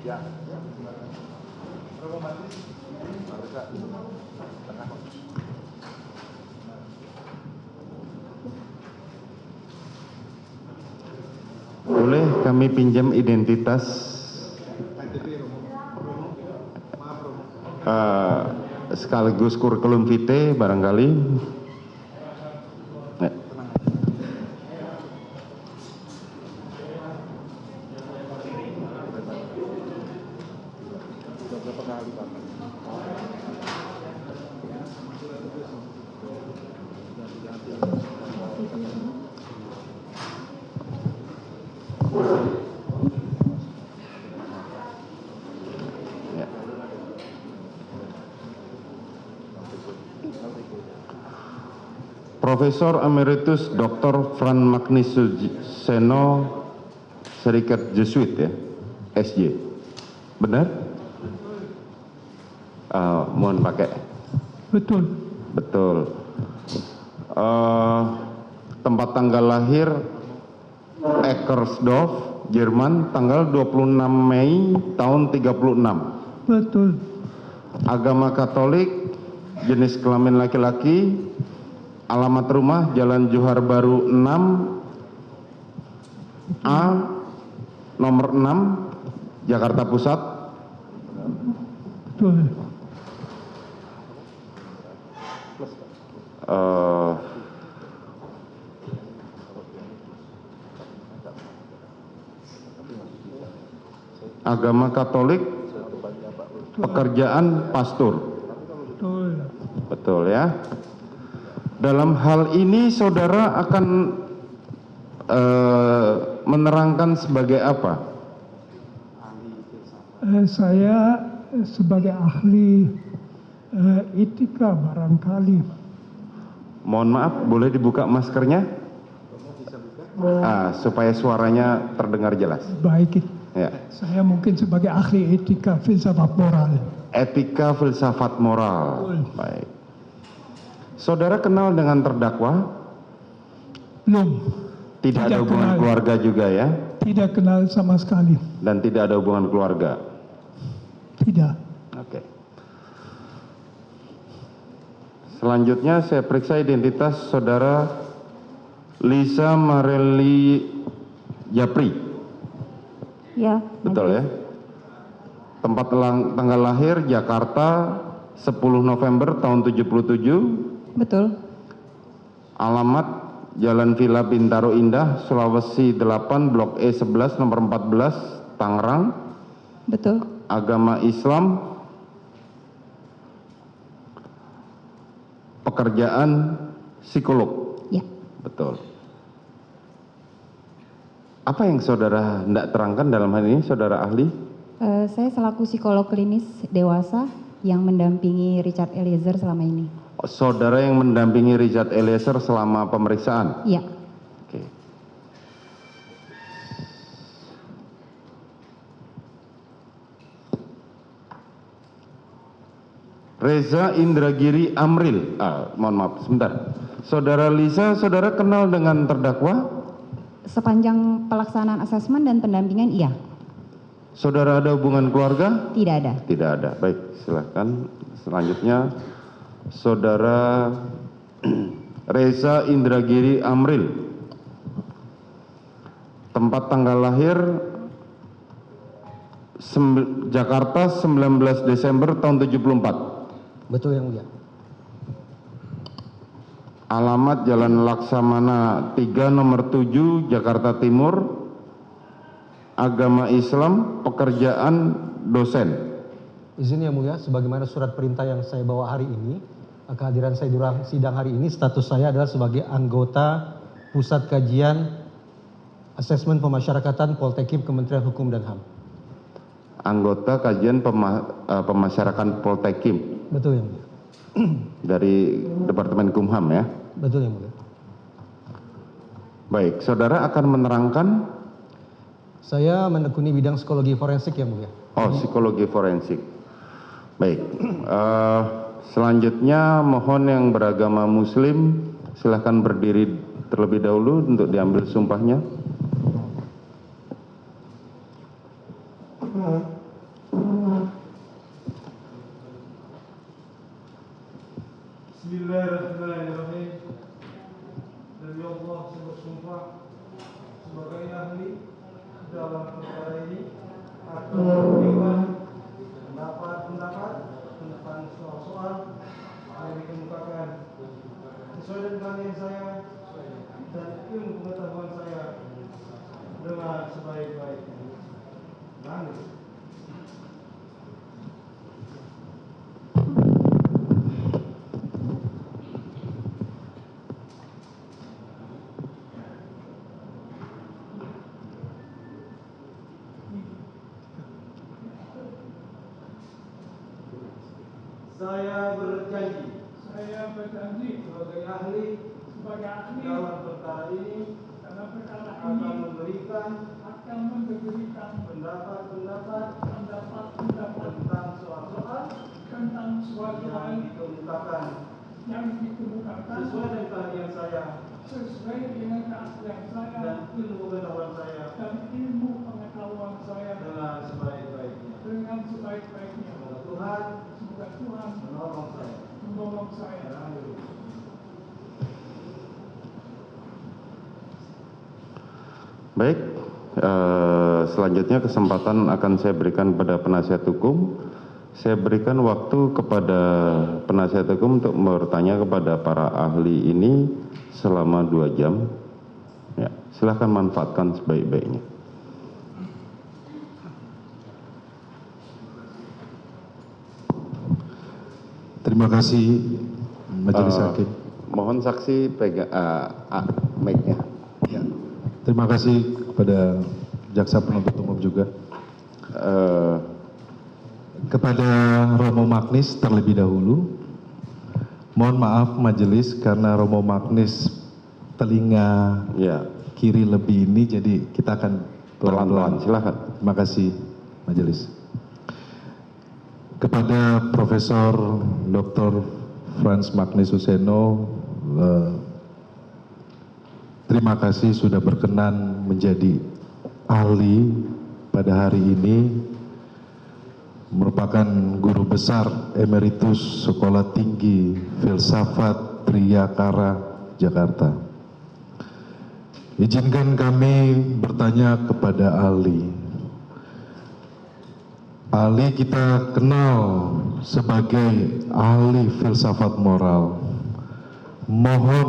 Ya. Boleh kami pinjam identitas sekaligus kurikulum vitae barangkali. Ya. Profesor Emeritus Dr. Fran Magnis Seno, Serikat Jesuit ya, SJ. Benar? Mohon pakai. Betul. Betul. Tempat tanggal lahir Eckersdorf, Jerman, tanggal 26 Mei tahun 36. Betul. Agama Katolik, jenis kelamin laki-laki, alamat rumah Jalan Johar Baru 6 A nomor 6 Jakarta Pusat. Betul. Agama Katolik, pekerjaan pastor. Betul. Betul ya. Dalam hal ini saudara akan menerangkan sebagai apa? Saya sebagai ahli etika barangkali. Mohon maaf, boleh dibuka maskernya? Supaya suaranya terdengar jelas. Baik. Ya. Saya mungkin sebagai ahli etika filsafat moral. Etika filsafat moral. Betul. Baik. Saudara kenal dengan terdakwa? Belum. Tidak ada hubungan kenal. keluarga juga ya? Tidak kenal sama sekali. Dan tidak ada hubungan keluarga? Tidak. Oke. Selanjutnya saya periksa identitas saudara Lisa Mareli Japri. Ya. Betul ya? Tempat tanggal lahir Jakarta 10 November tahun 77. Betul. Alamat Jalan Villa Bintaro Indah, Sulawesi 8, Blok E 11, nomor 14, Tangerang. Betul. Agama Islam. Pekerjaan psikolog. Ya. Betul. Apa yang saudara hendak terangkan dalam hal ini, saudara ahli? Saya selaku psikolog klinis dewasa yang mendampingi Richard Eliezer selama ini. Saudara yang mendampingi Richard Eliezer selama pemeriksaan? Iya. Oke. Reza Indragiri Amril. Mohon maaf, sebentar. Saudara Lisa, saudara kenal dengan terdakwa? Sepanjang pelaksanaan asesmen dan pendampingan, iya. Saudara ada hubungan keluarga? Tidak ada. Tidak ada. Baik, silakan. Selanjutnya, saudara Reza Indragiri Amril. Tempat tanggal lahir Jakarta 19 Desember tahun 74. Betul yang mulia. Alamat Jalan Laksamana 3 nomor 7 Jakarta Timur. Agama Islam, pekerjaan dosen. Izin yang mulia, sebagaimana surat perintah yang saya bawa hari ini, kehadiran saya di ruang sidang hari ini, status saya adalah sebagai anggota Pusat Kajian Asesmen Pemasyarakatan Poltekim Kementerian Hukum dan HAM. Anggota kajian pemasyarakatan Poltekim. Betul yang mulia. Dari Departemen Kumham ya. Betul yang mulia. Baik, saudara akan menerangkan. Saya menekuni bidang psikologi forensik yang mulia. Oh, psikologi forensik. Baik. Selanjutnya mohon yang beragama Muslim silahkan berdiri terlebih dahulu untuk diambil sumpahnya. Bismillahirrahmanirrahim. Demi Allah saya bersumpah sebagai ahli dalam perkara ini akan memberikan pendapat tentang soal-soal yang dikemukakan sesuai dengan keahlian saya dan ilmu pengetahuan saya dengan sebaik-baiknya. Amin. Saya berjanji sebagai ahli dalam perkara ini akan memberikan pendapat-pendapat tentang soal-soal yang dikemukakan sesuai dengan keahlian saya dan ilmu pengetahuan saya dengan sebaik-baiknya. Semoga Tuhan menolong saya. Baik, selanjutnya kesempatan akan saya berikan kepada penasihat hukum. Saya berikan waktu kepada penasihat hukum untuk bertanya kepada para ahli ini selama 2 jam. Ya, silahkan manfaatkan sebaik-baiknya. Terima kasih Majelis Hakim. Mohon saksi pegang mic-nya. Ya. Terima kasih kepada Jaksa Penuntut Umum juga. Kepada Romo Magnis terlebih dahulu, mohon maaf Majelis karena Romo Magnis telinga kiri lebih ini, jadi kita akan pelan-pelan. Silakan. Terima kasih Majelis. Kepada Profesor Dr. Frans Magnis Huseno, terima kasih sudah berkenan menjadi ahli pada hari ini, merupakan guru besar emeritus Sekolah Tinggi Filsafat Triyakara, Jakarta. Izinkan kami bertanya kepada ahli. Ahli kita kenal sebagai ahli filsafat moral. Mohon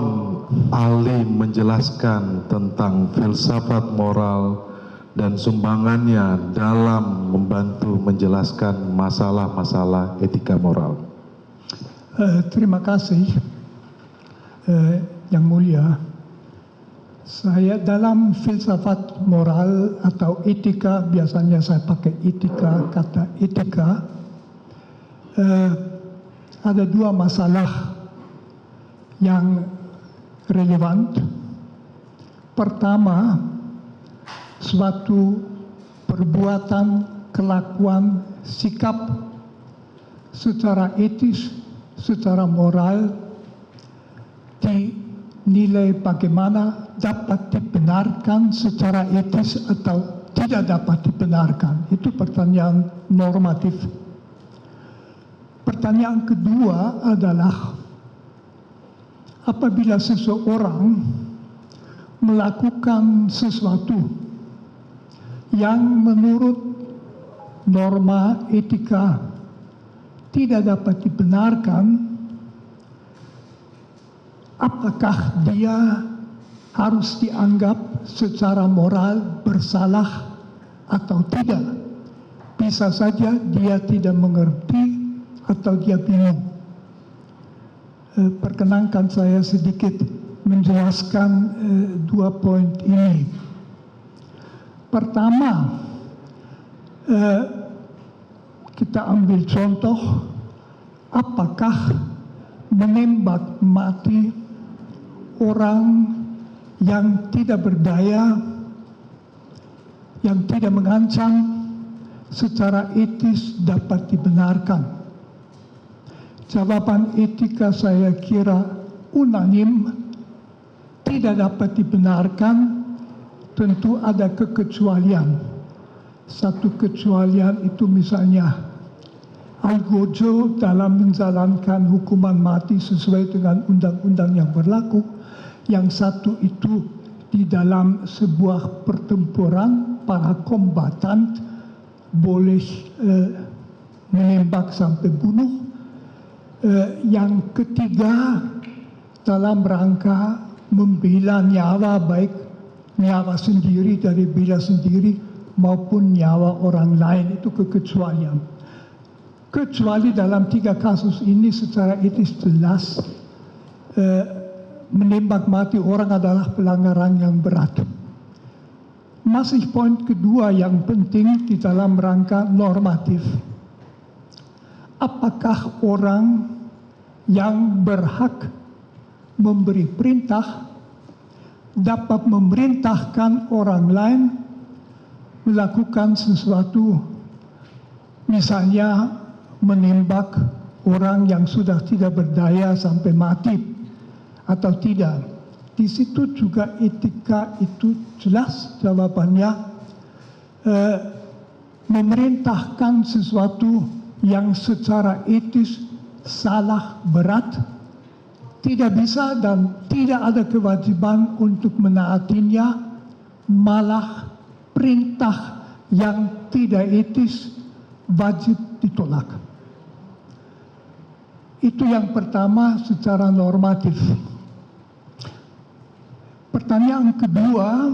ahli menjelaskan tentang filsafat moral dan sumbangannya dalam membantu menjelaskan masalah-masalah etika moral. Terima kasih, Yang Mulia. Saya dalam filsafat moral atau etika, biasanya saya pakai etika, kata etika, ada 2 masalah yang relevan. Pertama, suatu perbuatan, kelakuan, sikap secara etis, secara moral dinilai bagaimana dapat dibenarkan secara etis atau tidak dapat dibenarkan. Itu pertanyaan normatif. Pertanyaan kedua adalah apabila seseorang melakukan sesuatu yang menurut norma etika tidak dapat dibenarkan, apakah dia harus dianggap secara moral bersalah atau tidak? Bisa saja dia tidak mengerti atau dia bingung. Perkenankan saya sedikit menjelaskan 2 poin ini. Pertama, kita ambil contoh, apakah menembak mati orang yang tidak berdaya, yang tidak mengancam, secara etis dapat dibenarkan? Jawaban etika saya kira unanim, tidak dapat dibenarkan. Tentu ada kekecualian. Satu kecualian itu misalnya algojo dalam menjalankan hukuman mati sesuai dengan undang-undang yang berlaku. Yang satu itu di dalam sebuah pertempuran para kombatan boleh menembak sampai bunuh. Yang ketiga dalam rangka membela nyawa, baik nyawa sendiri dari bela sendiri maupun nyawa orang lain, itu kekecualian. Kecuali dalam 3 kasus ini secara etis jelas menembak mati orang adalah pelanggaran yang berat. Masih poin kedua yang penting di dalam rangka normatif. Apakah orang yang berhak memberi perintah dapat memerintahkan orang lain melakukan sesuatu, misalnya menembak orang yang sudah tidak berdaya sampai mati atau tidak. Di situ juga etika itu jelas jawabannya, memerintahkan sesuatu yang secara etis salah berat, tidak bisa dan tidak ada kewajiban untuk menaatinya, malah perintah yang tidak etis wajib ditolak. Itu yang pertama secara normatif. Pertanyaan kedua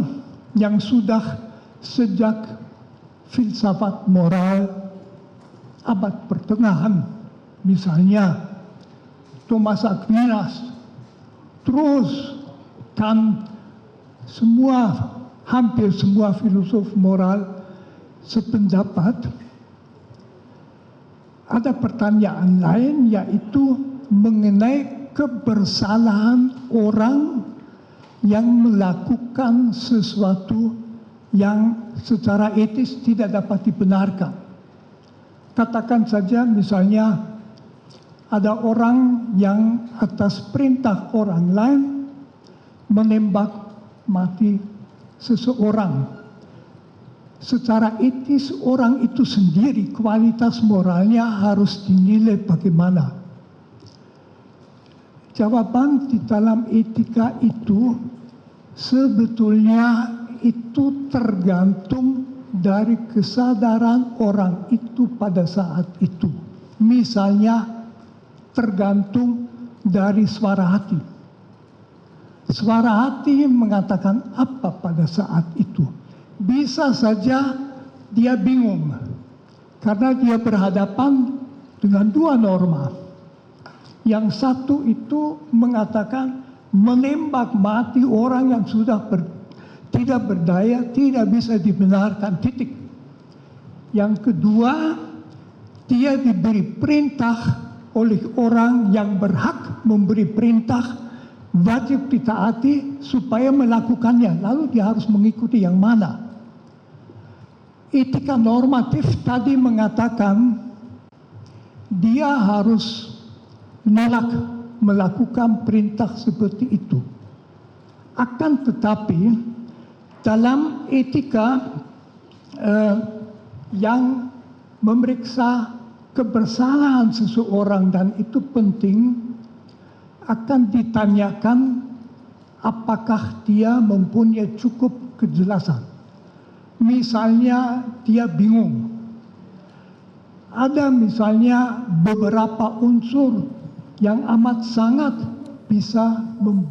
yang sudah sejak filsafat moral abad pertengahan, misalnya Thomas Aquinas, terus kan hampir semua filosof moral sependapat. Ada pertanyaan lain, yaitu mengenai kebersalahan orang yang melakukan sesuatu yang secara etis tidak dapat dibenarkan. Katakan saja misalnya ada orang yang atas perintah orang lain menembak mati seseorang. Secara etis orang itu sendiri kualitas moralnya harus dinilai bagaimana. Jawaban di dalam etika itu sebetulnya itu tergantung dari kesadaran orang itu pada saat itu. Misalnya tergantung dari suara hati. Suara hati mengatakan apa pada saat itu. Bisa saja dia bingung karena dia berhadapan dengan 2 norma. Yang satu itu mengatakan menembak mati orang yang sudah tidak berdaya, tidak bisa dibenarkan, titik. Yang kedua, dia diberi perintah oleh orang yang berhak memberi perintah, wajib ditaati supaya melakukannya, lalu dia harus mengikuti yang mana. Etika normatif tadi mengatakan dia harus menolak melakukan perintah seperti itu. Akan tetapi dalam etika yang memeriksa kebersalahan seseorang, dan itu penting, akan ditanyakan apakah dia mempunyai cukup kejelasan. Misalnya dia bingung. Ada misalnya beberapa unsur yang amat sangat bisa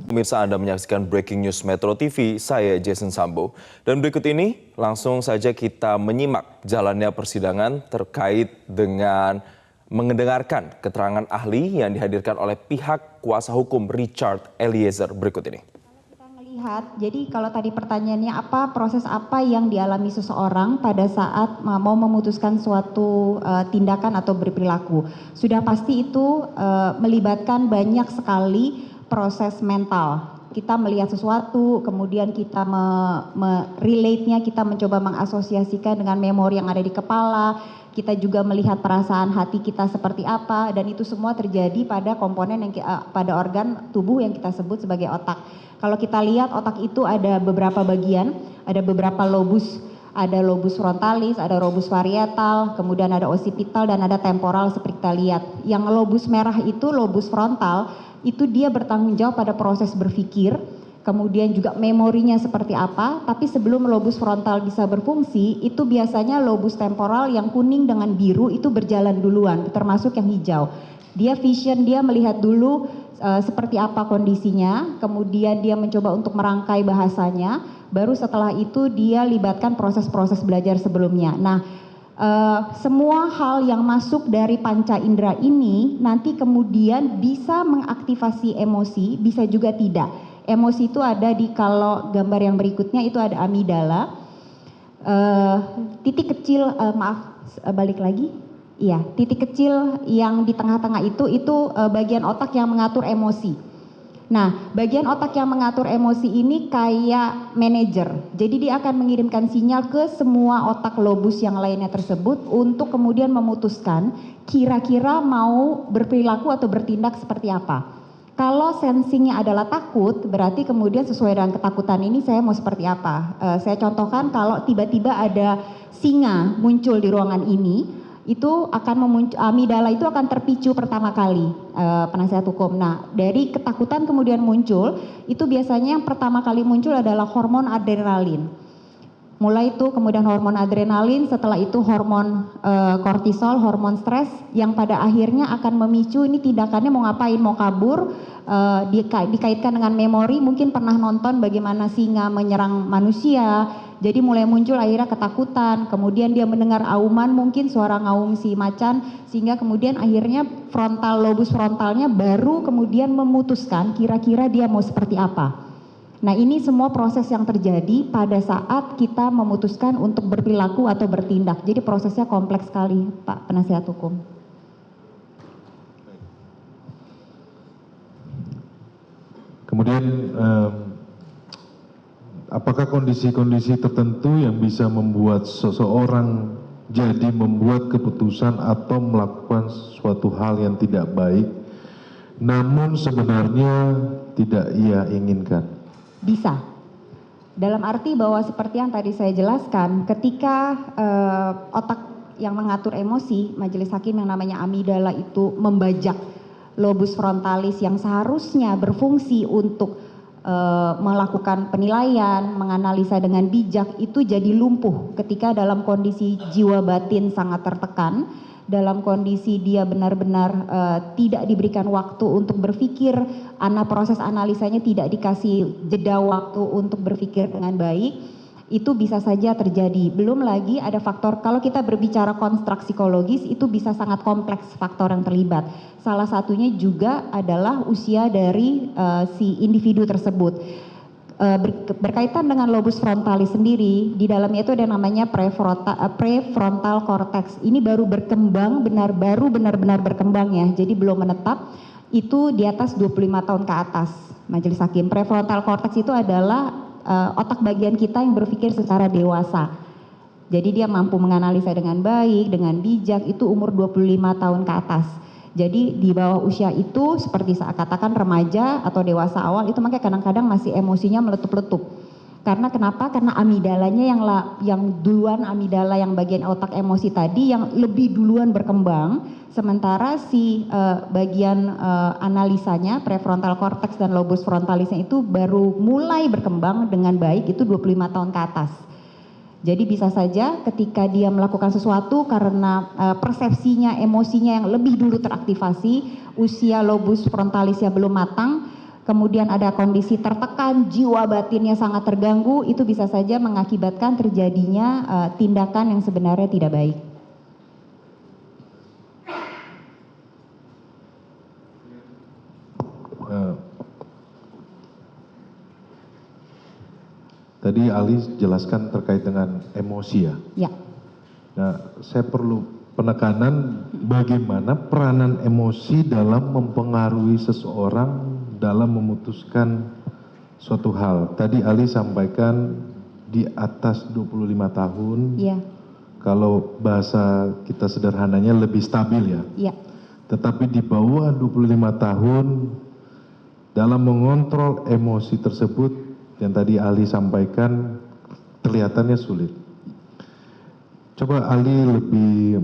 Pemirsa, Anda menyaksikan Breaking News Metro TV, saya Jason Sambo. Dan berikut ini langsung saja kita menyimak jalannya persidangan terkait dengan mendengarkan keterangan ahli yang dihadirkan oleh pihak kuasa hukum Richard Eliezer berikut ini. Kita melihat, jadi kalau tadi pertanyaannya proses apa yang dialami seseorang pada saat mau memutuskan suatu tindakan atau berperilaku. Sudah pasti itu melibatkan banyak sekali proses mental. Kita melihat sesuatu, kemudian kita relate-nya, kita mencoba mengasosiasikan dengan memori yang ada di kepala. Kita juga melihat perasaan hati kita seperti apa, dan itu semua terjadi pada komponen yang pada organ tubuh yang kita sebut sebagai otak. Kalau kita lihat otak itu ada beberapa bagian, ada beberapa lobus Ada lobus frontalis, ada lobus parietal, kemudian ada occipital dan ada temporal seperti kita lihat. Yang lobus merah itu, lobus frontal, itu dia bertanggung jawab pada proses berpikir, kemudian juga memorinya seperti apa, tapi sebelum lobus frontal bisa berfungsi, itu biasanya lobus temporal yang kuning dengan biru itu berjalan duluan, termasuk yang hijau. Dia vision, dia melihat dulu seperti apa kondisinya, kemudian dia mencoba untuk merangkai bahasanya, baru setelah itu dia libatkan proses-proses belajar sebelumnya. Nah, semua hal yang masuk dari panca indera ini nanti kemudian bisa mengaktifasi emosi, bisa juga tidak. Emosi itu ada di, kalau gambar yang berikutnya itu ada amigdala, titik kecil, balik lagi. Iya, titik kecil yang di tengah-tengah itu bagian otak yang mengatur emosi. Nah, bagian otak yang mengatur emosi ini kayak manajer. Jadi dia akan mengirimkan sinyal ke semua otak lobus yang lainnya tersebut untuk kemudian memutuskan kira-kira mau berperilaku atau bertindak seperti apa. Kalau sensingnya adalah takut, berarti kemudian sesuai dengan ketakutan ini saya mau seperti apa. Saya contohkan kalau tiba-tiba ada singa muncul di ruangan ini, itu akan amigdala itu akan terpicu pertama kali, penasihat hukum. Nah, dari ketakutan kemudian muncul, itu biasanya yang pertama kali muncul adalah hormon adrenalin. Mulai itu kemudian hormon adrenalin, setelah itu hormon kortisol, hormon stres, yang pada akhirnya akan memicu ini tindakannya mau ngapain, mau kabur, dikaitkan dengan memori, mungkin pernah nonton bagaimana singa menyerang manusia. Jadi mulai muncul akhirnya ketakutan, kemudian dia mendengar auman, mungkin suara ngaum si macan, sehingga kemudian akhirnya lobus frontalnya baru kemudian memutuskan kira-kira dia mau seperti apa. Nah, ini semua proses yang terjadi pada saat kita memutuskan untuk berperilaku atau bertindak. Jadi prosesnya kompleks sekali, Pak Penasihat Hukum. Kemudian apakah kondisi-kondisi tertentu yang bisa membuat seseorang jadi membuat keputusan atau melakukan suatu hal yang tidak baik, namun sebenarnya tidak ia inginkan? Bisa. Dalam arti bahwa seperti yang tadi saya jelaskan, ketika otak yang mengatur emosi, majelis hakim yang namanya amigdala itu membajak lobus frontalis yang seharusnya berfungsi untuk melakukan penilaian, menganalisa dengan bijak, itu jadi lumpuh ketika dalam kondisi jiwa batin sangat tertekan, dalam kondisi dia benar-benar tidak diberikan waktu untuk berpikir, proses analisanya tidak dikasih jeda waktu untuk berpikir dengan baik, itu bisa saja terjadi. Belum lagi ada faktor, kalau kita berbicara konstruk psikologis, itu bisa sangat kompleks faktor yang terlibat. Salah satunya juga adalah usia dari si individu tersebut. Berkaitan dengan lobus frontalis sendiri, di dalamnya itu ada namanya prefrontal cortex. Ini baru berkembang, benar-benar berkembang ya, jadi belum menetap. Itu di atas 25 tahun ke atas, majelis hakim. Prefrontal cortex itu adalah otak bagian kita yang berpikir secara dewasa. Jadi dia mampu menganalisa dengan baik, dengan bijak, itu umur 25 tahun ke atas. Jadi di bawah usia itu seperti saya katakan remaja atau dewasa awal itu makanya kadang-kadang masih emosinya meletup-letup. Karena kenapa? Karena amigdalanya yang duluan, amigdala yang bagian otak emosi tadi yang lebih duluan berkembang, sementara si bagian analisanya prefrontal cortex dan lobus frontalisnya itu baru mulai berkembang dengan baik itu 25 tahun ke atas. Jadi bisa saja ketika dia melakukan sesuatu karena persepsinya, emosinya yang lebih dulu teraktivasi, usia lobus frontalisnya belum matang, kemudian ada kondisi tertekan, jiwa batinnya sangat terganggu, itu bisa saja mengakibatkan terjadinya tindakan yang sebenarnya tidak baik. Tadi Ali jelaskan terkait dengan emosi ya. Ya. Nah, saya perlu penekanan bagaimana peranan emosi dalam mempengaruhi seseorang dalam memutuskan suatu hal. Tadi Ali sampaikan di atas 25 tahun. Iya. Kalau bahasa kita sederhananya lebih stabil ya. Iya. Tetapi di bawah 25 tahun dalam mengontrol emosi tersebut yang tadi Ali sampaikan kelihatannya sulit. Coba Ali lebih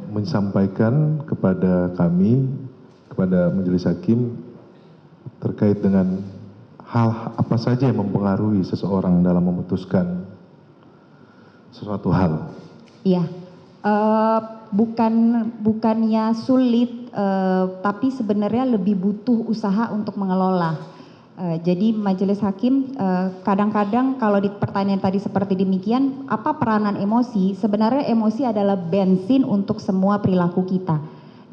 menyampaikan kepada kami, kepada majelis hakim, terkait dengan hal apa saja yang mempengaruhi seseorang dalam memutuskan sesuatu hal. Iya, bukannya sulit, tapi sebenarnya lebih butuh usaha untuk mengelola. Jadi majelis hakim kadang-kadang kalau di pertanyaan tadi seperti demikian, apa peranan emosi? Sebenarnya emosi adalah bensin untuk semua perilaku kita.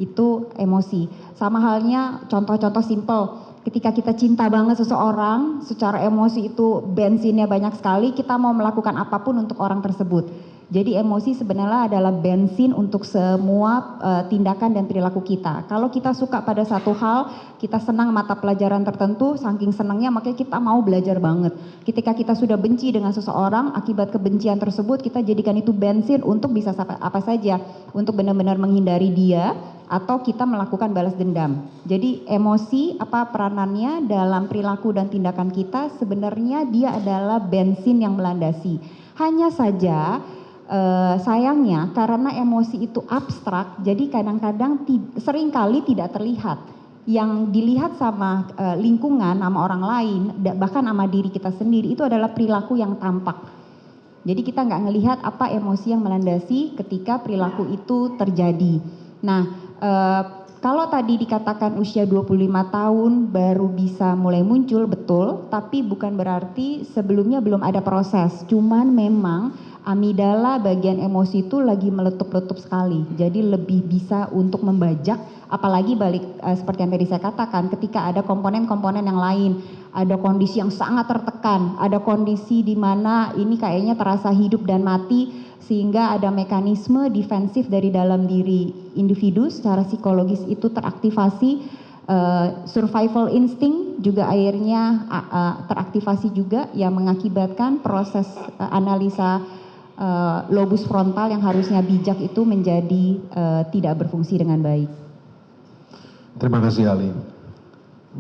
Itu emosi. Sama halnya contoh-contoh simpel. Ketika kita cinta banget seseorang, secara emosi itu bensinnya banyak sekali, kita mau melakukan apapun untuk orang tersebut. Jadi emosi sebenarnya adalah bensin untuk semua tindakan dan perilaku kita. Kalau kita suka pada satu hal, kita senang mata pelajaran tertentu, saking senangnya makanya kita mau belajar banget. Ketika kita sudah benci dengan seseorang, akibat kebencian tersebut kita jadikan itu bensin untuk bisa apa saja, untuk benar-benar menghindari dia, atau kita melakukan balas dendam. Jadi emosi apa peranannya dalam perilaku dan tindakan kita, sebenarnya dia adalah bensin yang melandasi. Hanya saja sayangnya karena emosi itu abstrak, jadi kadang-kadang seringkali tidak terlihat. Yang dilihat sama lingkungan, sama orang lain, bahkan sama diri kita sendiri, itu adalah perilaku yang tampak. Jadi kita nggak ngelihat apa emosi yang melandasi ketika perilaku itu terjadi. Nah, kalau tadi dikatakan usia 25 tahun baru bisa mulai muncul, betul, tapi bukan berarti sebelumnya belum ada proses. Cuman memang amigdala bagian emosi itu lagi meletup-letup sekali. Jadi lebih bisa untuk membajak, apalagi seperti yang tadi saya katakan, ketika ada komponen-komponen yang lain, ada kondisi yang sangat tertekan, ada kondisi di mana ini kayaknya terasa hidup dan mati, sehingga ada mekanisme defensif dari dalam diri individu secara psikologis itu teraktivasi, survival instinct juga akhirnya teraktivasi juga, yang mengakibatkan proses analisa lobus frontal yang harusnya bijak itu menjadi tidak berfungsi dengan baik. Terima kasih Ali.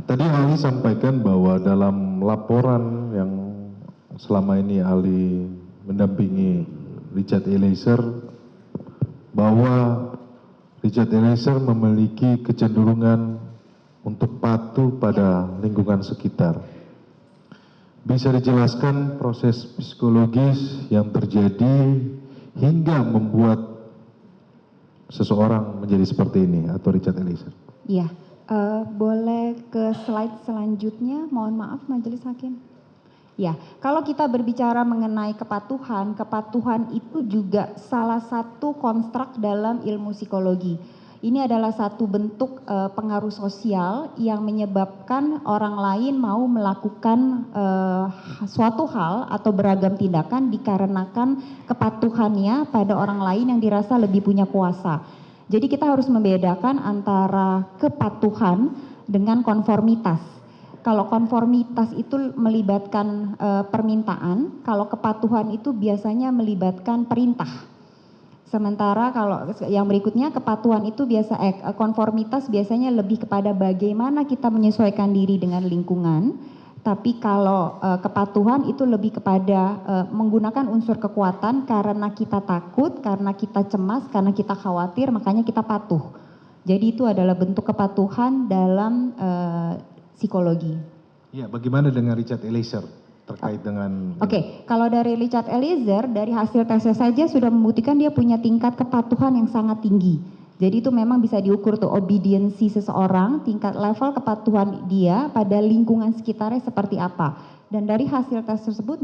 Tadi Ali sampaikan bahwa dalam laporan yang selama ini Ali mendampingi Richard Eliezer, bahwa Richard Eliezer memiliki kecenderungan untuk patuh pada lingkungan sekitar. Bisa dijelaskan proses psikologis yang terjadi hingga membuat seseorang menjadi seperti ini atau Richard Eliezer? Iya, boleh ke slide selanjutnya, mohon maaf majelis hakim. Ya, kalau kita berbicara mengenai kepatuhan, kepatuhan itu juga salah satu konstruk dalam ilmu psikologi. Ini adalah satu bentuk pengaruh sosial yang menyebabkan orang lain mau melakukan suatu hal atau beragam tindakan dikarenakan kepatuhannya pada orang lain yang dirasa lebih punya kuasa. Jadi kita harus membedakan antara kepatuhan dengan konformitas. Kalau konformitas itu melibatkan permintaan, kalau kepatuhan itu biasanya melibatkan perintah. Sementara kalau yang berikutnya kepatuhan itu konformitas biasanya lebih kepada bagaimana kita menyesuaikan diri dengan lingkungan. Tapi kalau kepatuhan itu lebih kepada menggunakan unsur kekuatan karena kita takut, karena kita cemas, karena kita khawatir, makanya kita patuh. Jadi itu adalah bentuk kepatuhan dalam psikologi. Ya, bagaimana dengan Richard Eliezer terkait dengan? Oke, kalau dari Richard Eliezer, dari hasil tesnya saja sudah membuktikan dia punya tingkat kepatuhan yang sangat tinggi. Jadi itu memang bisa diukur tuh obediensi seseorang, tingkat level kepatuhan dia pada lingkungan sekitarnya seperti apa. Dan dari hasil tes tersebut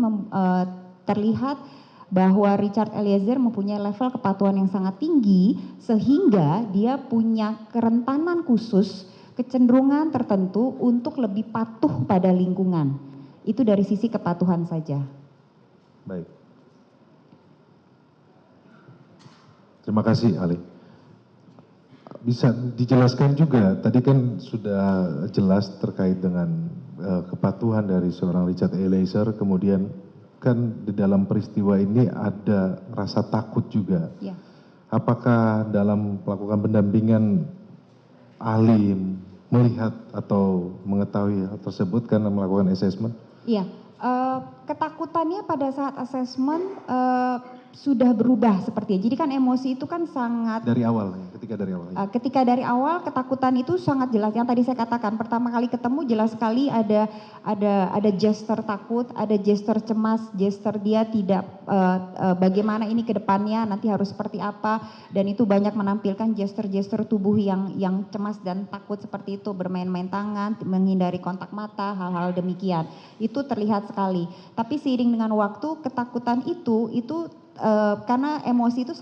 terlihat bahwa Richard Eliezer mempunyai level kepatuhan yang sangat tinggi, sehingga dia punya kerentanan khusus, kecenderungan tertentu untuk lebih patuh pada lingkungan. Itu dari sisi kepatuhan saja. Baik. Terima kasih Ali. Bisa dijelaskan juga, tadi kan sudah jelas terkait dengan kepatuhan dari seorang Richard Eliezer, kemudian kan di dalam peristiwa ini ada rasa takut juga. Ya. Apakah dalam melakukan pendampingan ahli melihat atau mengetahui hal tersebut karena melakukan assessment? Iya, ketakutannya pada saat asesmen sudah berubah seperti. Jadi kan emosi itu kan sangat Dari awal, ketika dari awal. ketika dari awal ketakutan itu sangat jelas. Yang tadi saya katakan, pertama kali ketemu jelas sekali ada gesture takut, ada gesture cemas, gesture dia tidak bagaimana ini ke depannya, nanti harus seperti apa, dan itu banyak menampilkan gesture-gesture tubuh yang cemas dan takut seperti itu, bermain-main tangan, menghindari kontak mata, hal-hal demikian. Itu terlihat sekali. Tapi seiring dengan waktu ketakutan itu karena emosi itu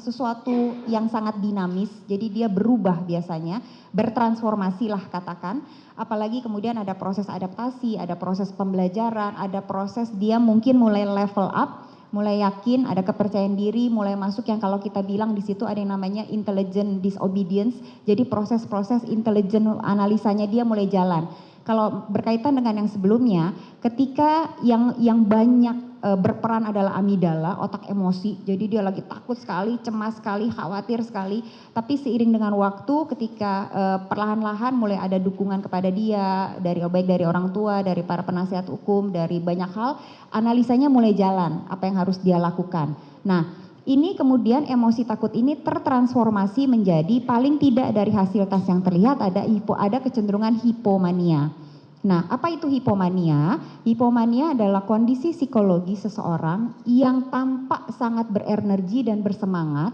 sesuatu yang sangat dinamis, jadi dia berubah biasanya, bertransformasi lah katakan, apalagi kemudian ada proses adaptasi, ada proses pembelajaran, ada proses dia mungkin mulai level up, mulai yakin, ada kepercayaan diri, mulai masuk yang kalau kita bilang di situ ada yang namanya intelligent disobedience, jadi proses-proses intelijen analisanya dia mulai jalan. Kalau berkaitan dengan yang sebelumnya, ketika yang banyak berperan adalah amigdala, otak emosi, jadi dia lagi takut sekali, cemas sekali, khawatir sekali, tapi seiring dengan waktu ketika perlahan-lahan mulai ada dukungan kepada dia, baik dari orang tua, dari para penasihat hukum, dari banyak hal, analisanya mulai jalan, apa yang harus dia lakukan. Nah, ini kemudian emosi takut ini tertransformasi menjadi paling tidak dari hasil tes yang terlihat ada kecenderungan hipomania. Nah, apa itu hipomania? Hipomania adalah kondisi psikologi seseorang yang tampak sangat berenergi dan bersemangat,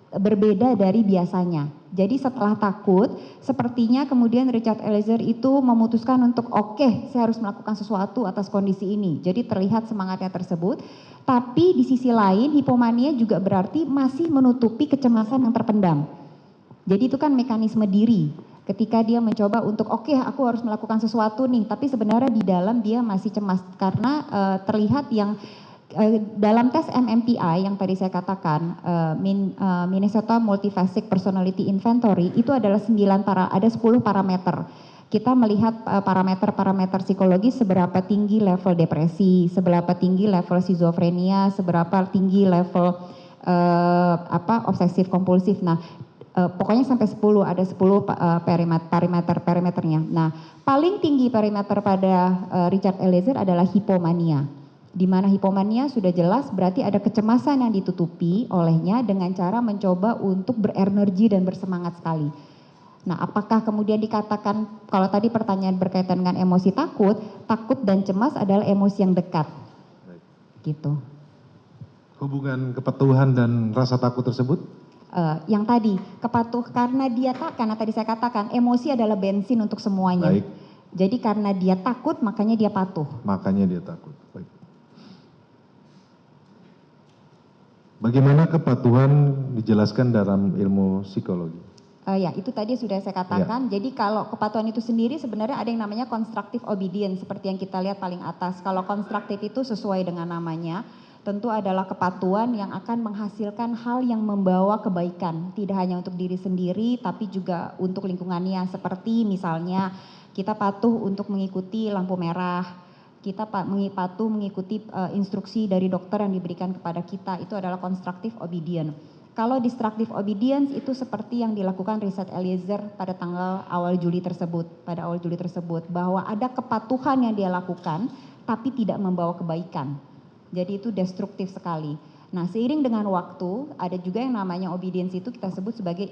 berbeda dari biasanya. Jadi setelah takut, sepertinya kemudian Richard Eliezer itu memutuskan untuk oke, saya harus melakukan sesuatu atas kondisi ini. Jadi terlihat semangatnya tersebut. Tapi di sisi lain, hipomania juga berarti masih menutupi kecemasan yang terpendam. Jadi itu kan mekanisme diri. Ketika dia mencoba untuk oke, aku harus melakukan sesuatu nih, tapi sebenarnya di dalam dia masih cemas karena terlihat yang dalam tes MMPI yang tadi saya katakan, Minnesota Multifaceted Personality Inventory, itu adalah 10 parameter. Kita melihat parameter-parameter psikologis, seberapa tinggi level depresi, seberapa tinggi level skizofrenia, seberapa tinggi level obsesif kompulsif. Nah, pokoknya sampai 10, ada 10 parameternya. Nah, paling tinggi parameter pada Richard Eliezer adalah hipomania. Di mana hipomania sudah jelas berarti ada kecemasan yang ditutupi olehnya dengan cara mencoba untuk berenergi dan bersemangat sekali. Nah, apakah kemudian dikatakan, kalau tadi pertanyaan berkaitan dengan emosi takut dan cemas adalah emosi yang dekat. Gitu. Hubungan kepatuhan dan rasa takut tersebut? Yang tadi karena tadi saya katakan emosi adalah bensin untuk semuanya. Baik. Jadi karena dia takut makanya dia patuh. Makanya dia takut. Baik. Bagaimana kepatuhan dijelaskan dalam ilmu psikologi? Ya, itu tadi sudah saya katakan. Ya. Jadi kalau kepatuhan itu sendiri sebenarnya ada yang namanya constructive obedience seperti yang kita lihat paling atas. Kalau konstruktif itu sesuai dengan namanya, tentu adalah kepatuhan yang akan menghasilkan hal yang membawa kebaikan, tidak hanya untuk diri sendiri tapi juga untuk lingkungannya, seperti misalnya kita patuh untuk mengikuti lampu merah, kita patuh mengikuti instruksi dari dokter yang diberikan kepada kita, itu adalah constructive obedience. Kalau destructive obedience itu seperti yang dilakukan Richard Eliezer pada awal Juli tersebut, bahwa ada kepatuhan yang dia lakukan tapi tidak membawa kebaikan. Jadi itu destruktif sekali. Nah, seiring dengan waktu, ada juga yang namanya obedience itu kita sebut sebagai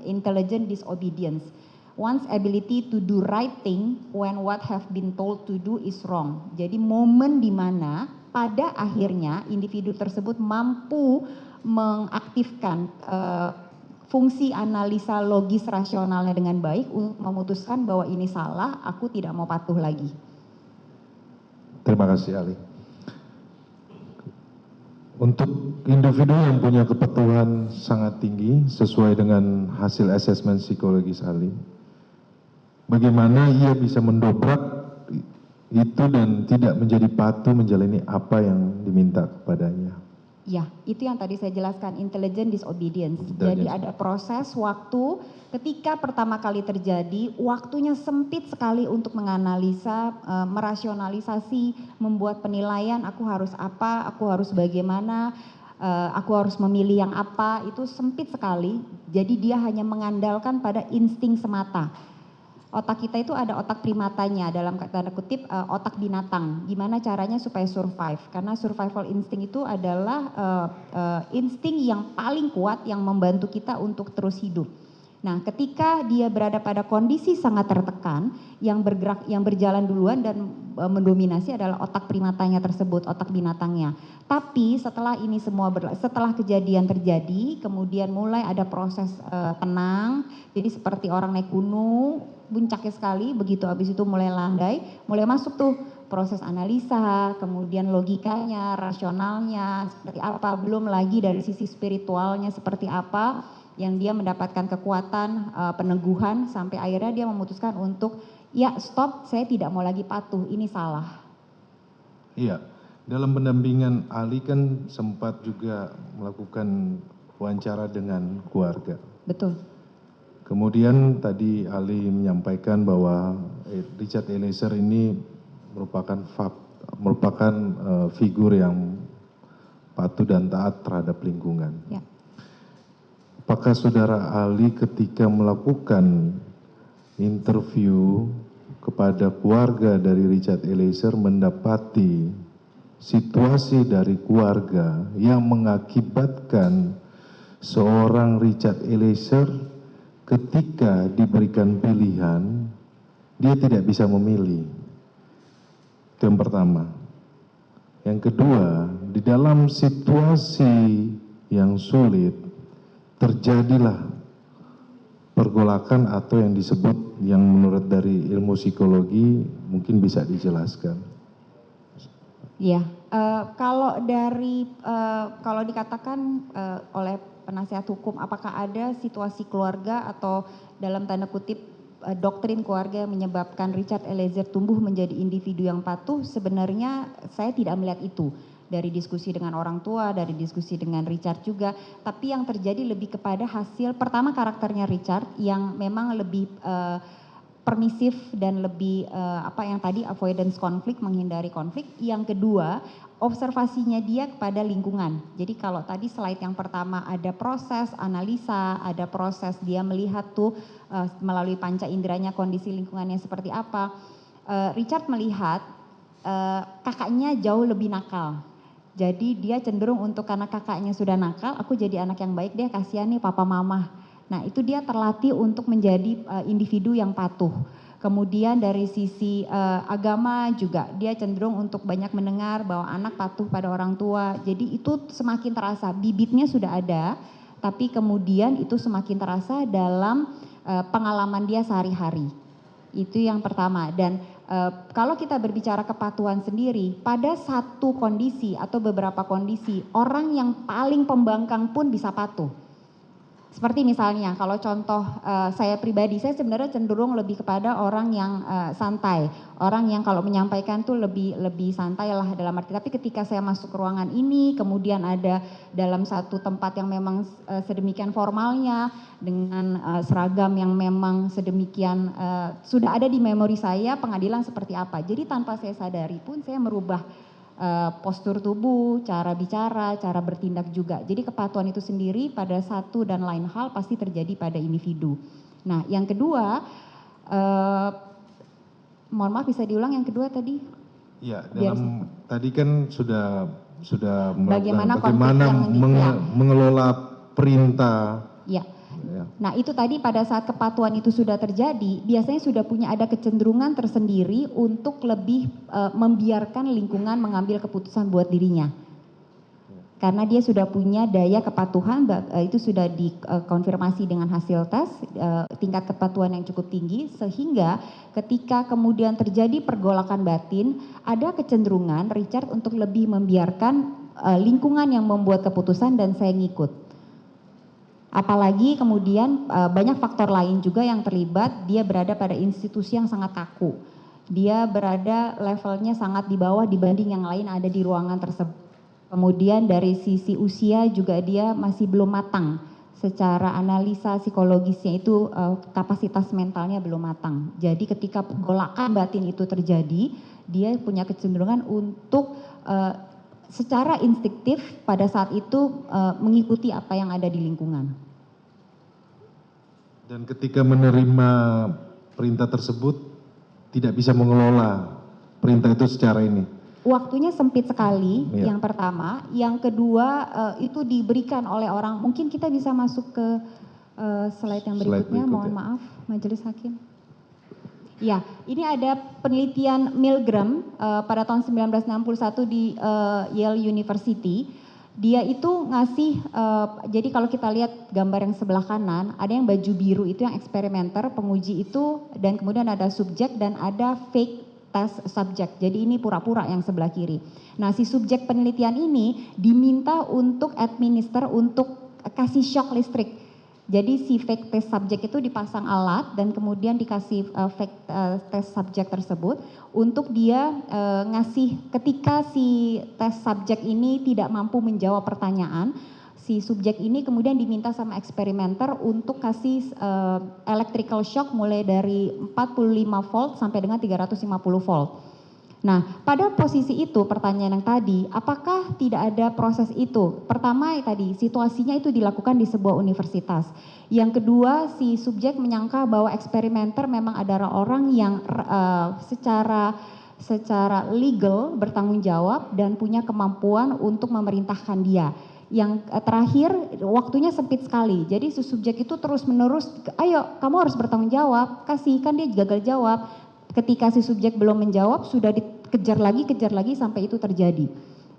intelligent disobedience. One's ability to do right thing when what have been told to do is wrong. Jadi momen di mana pada akhirnya individu tersebut mampu mengaktifkan fungsi analisa logis rasionalnya dengan baik untuk memutuskan bahwa ini salah, aku tidak mau patuh lagi. Terima kasih, Ali. Untuk individu yang punya kepatuhan sangat tinggi sesuai dengan hasil asesmen psikologis Ali, bagaimana ia bisa mendobrak itu dan tidak menjadi patuh menjalani apa yang diminta kepadanya? Ya, itu yang tadi saya jelaskan, intelligent disobedience. Jadi ada proses waktu ketika pertama kali terjadi, waktunya sempit sekali untuk menganalisa, merasionalisasi, membuat penilaian, aku harus apa, aku harus bagaimana, aku harus memilih yang apa, itu sempit sekali. Jadi dia hanya mengandalkan pada insting semata. Otak kita itu ada otak primatanya, dalam tanda kutip otak binatang. Gimana caranya supaya survive? Karena survival instinct itu adalah insting yang paling kuat yang membantu kita untuk terus hidup. Nah, ketika dia berada pada kondisi sangat tertekan, yang bergerak, yang berjalan duluan dan mendominasi adalah otak primatanya tersebut, otak binatangnya. Tapi setelah ini semua setelah kejadian terjadi, kemudian mulai ada proses tenang. Jadi seperti orang naik gunung, puncaknya sekali, begitu habis itu mulai landai, mulai masuk tuh proses analisa, kemudian logikanya, rasionalnya seperti apa, belum lagi dari sisi spiritualnya seperti apa, yang dia mendapatkan kekuatan, peneguhan, sampai akhirnya dia memutuskan untuk, ya stop, saya tidak mau lagi patuh, ini salah. Iya, dalam pendampingan Ali kan sempat juga melakukan wawancara dengan keluarga. Betul. Kemudian tadi Ali menyampaikan bahwa Richard Eliezer ini merupakan figur yang patuh dan taat terhadap lingkungan. Ya. Apakah saudara Ali ketika melakukan interview kepada keluarga dari Richard Eliezer mendapati situasi dari keluarga yang mengakibatkan seorang Richard Eliezer ketika diberikan pilihan, dia tidak bisa memilih? Itu yang pertama. Yang kedua, di dalam situasi yang sulit, terjadilah pergolakan atau yang disebut, yang menurut dari ilmu psikologi mungkin bisa dijelaskan. Iya, kalau dikatakan oleh penasihat hukum, apakah ada situasi keluarga atau dalam tanda kutip doktrin keluarga yang menyebabkan Richard Eliezer tumbuh menjadi individu yang patuh? Sebenarnya saya tidak melihat itu. Dari diskusi dengan orang tua, dari diskusi dengan Richard juga, tapi yang terjadi lebih kepada hasil pertama karakternya Richard yang memang lebih permisif dan lebih yang tadi avoidance konflik, menghindari konflik. Yang kedua, observasinya dia kepada lingkungan. Jadi kalau tadi slide yang pertama ada proses analisa, ada proses dia melihat tuh melalui panca inderanya kondisi lingkungannya seperti apa. Richard melihat kakaknya jauh lebih nakal. Jadi dia cenderung untuk, karena kakaknya sudah nakal, aku jadi anak yang baik deh, kasihan nih papa mama. Nah itu dia terlatih untuk menjadi individu yang patuh. Kemudian dari sisi agama juga dia cenderung untuk banyak mendengar bahwa anak patuh pada orang tua. Jadi itu semakin terasa, bibitnya sudah ada, tapi kemudian itu semakin terasa dalam pengalaman dia sehari-hari. Itu yang pertama. Dan kalau kita berbicara kepatuhan sendiri, pada satu kondisi atau beberapa kondisi, orang yang paling pembangkang pun bisa patuh. Seperti misalnya, kalau contoh saya pribadi, saya sebenarnya cenderung lebih kepada orang yang santai. Orang yang kalau menyampaikan tuh lebih santai lah dalam arti. Tapi ketika saya masuk ke ruangan ini, kemudian ada dalam satu tempat yang memang sedemikian formalnya, dengan seragam yang memang sedemikian sudah ada di memori saya pengadilan seperti apa. Jadi tanpa saya sadari pun saya merubah postur tubuh, cara bicara, cara bertindak juga. Jadi kepatuhan itu sendiri pada satu dan lain hal pasti terjadi pada individu. Nah yang kedua, mohon maaf bisa diulang yang kedua tadi? Ya, tadi kan sudah bagaimana mengelola perintah. Ya. Nah itu tadi pada saat kepatuhan itu sudah terjadi, biasanya sudah punya ada kecenderungan tersendiri untuk lebih membiarkan lingkungan mengambil keputusan buat dirinya. Karena dia sudah punya daya kepatuhan, itu sudah dikonfirmasi dengan hasil tes, tingkat kepatuhan yang cukup tinggi, sehingga ketika kemudian terjadi pergolakan batin, ada kecenderungan Richard untuk lebih membiarkan lingkungan yang membuat keputusan dan saya ngikut. Apalagi kemudian banyak faktor lain juga yang terlibat, dia berada pada institusi yang sangat kaku. Dia berada levelnya sangat di bawah dibanding yang lain ada di ruangan tersebut. Kemudian dari sisi usia juga dia masih belum matang. Secara analisa psikologisnya itu kapasitas mentalnya belum matang. Jadi ketika pergolakan batin itu terjadi, dia punya kecenderungan untuk secara instiktif pada saat itu mengikuti apa yang ada di lingkungan. Dan ketika menerima perintah tersebut tidak bisa mengelola perintah itu secara ini. Waktunya sempit sekali, Iya. yang pertama. Yang kedua, itu diberikan oleh orang, mungkin kita bisa masuk ke slide yang Slide berikutnya, mohon berikutnya. maaf, Majelis Hakim. Ya, ini ada penelitian Milgram pada tahun 1961 di Yale University. Dia itu ngasih, jadi kalau kita lihat gambar yang sebelah kanan, ada yang baju biru itu yang eksperimenter, penguji itu, dan kemudian ada subjek dan ada fake test subject. Jadi ini pura-pura yang sebelah kiri. Nah, si subjek penelitian ini diminta untuk administer, untuk kasih shock listrik. Jadi si fake test subject itu dipasang alat dan kemudian dikasih fake test subject tersebut untuk dia ngasih, ketika si test subject ini tidak mampu menjawab pertanyaan, si subjek ini kemudian diminta sama eksperimenter untuk kasih electrical shock mulai dari 45 volt sampai dengan 350 volt. Nah, pada posisi itu pertanyaan yang tadi, apakah tidak ada proses itu? Pertama tadi, situasinya itu dilakukan di sebuah universitas. Yang kedua, si subjek menyangka bahwa eksperimenter memang adalah orang yang secara legal bertanggung jawab dan punya kemampuan untuk memerintahkan dia. Yang terakhir, waktunya sempit sekali. Jadi si subjek itu terus-menerus, ayo kamu harus bertanggung jawab, kasih, kan dia gagal jawab. Ketika si subjek belum menjawab, sudah dikejar lagi sampai itu terjadi.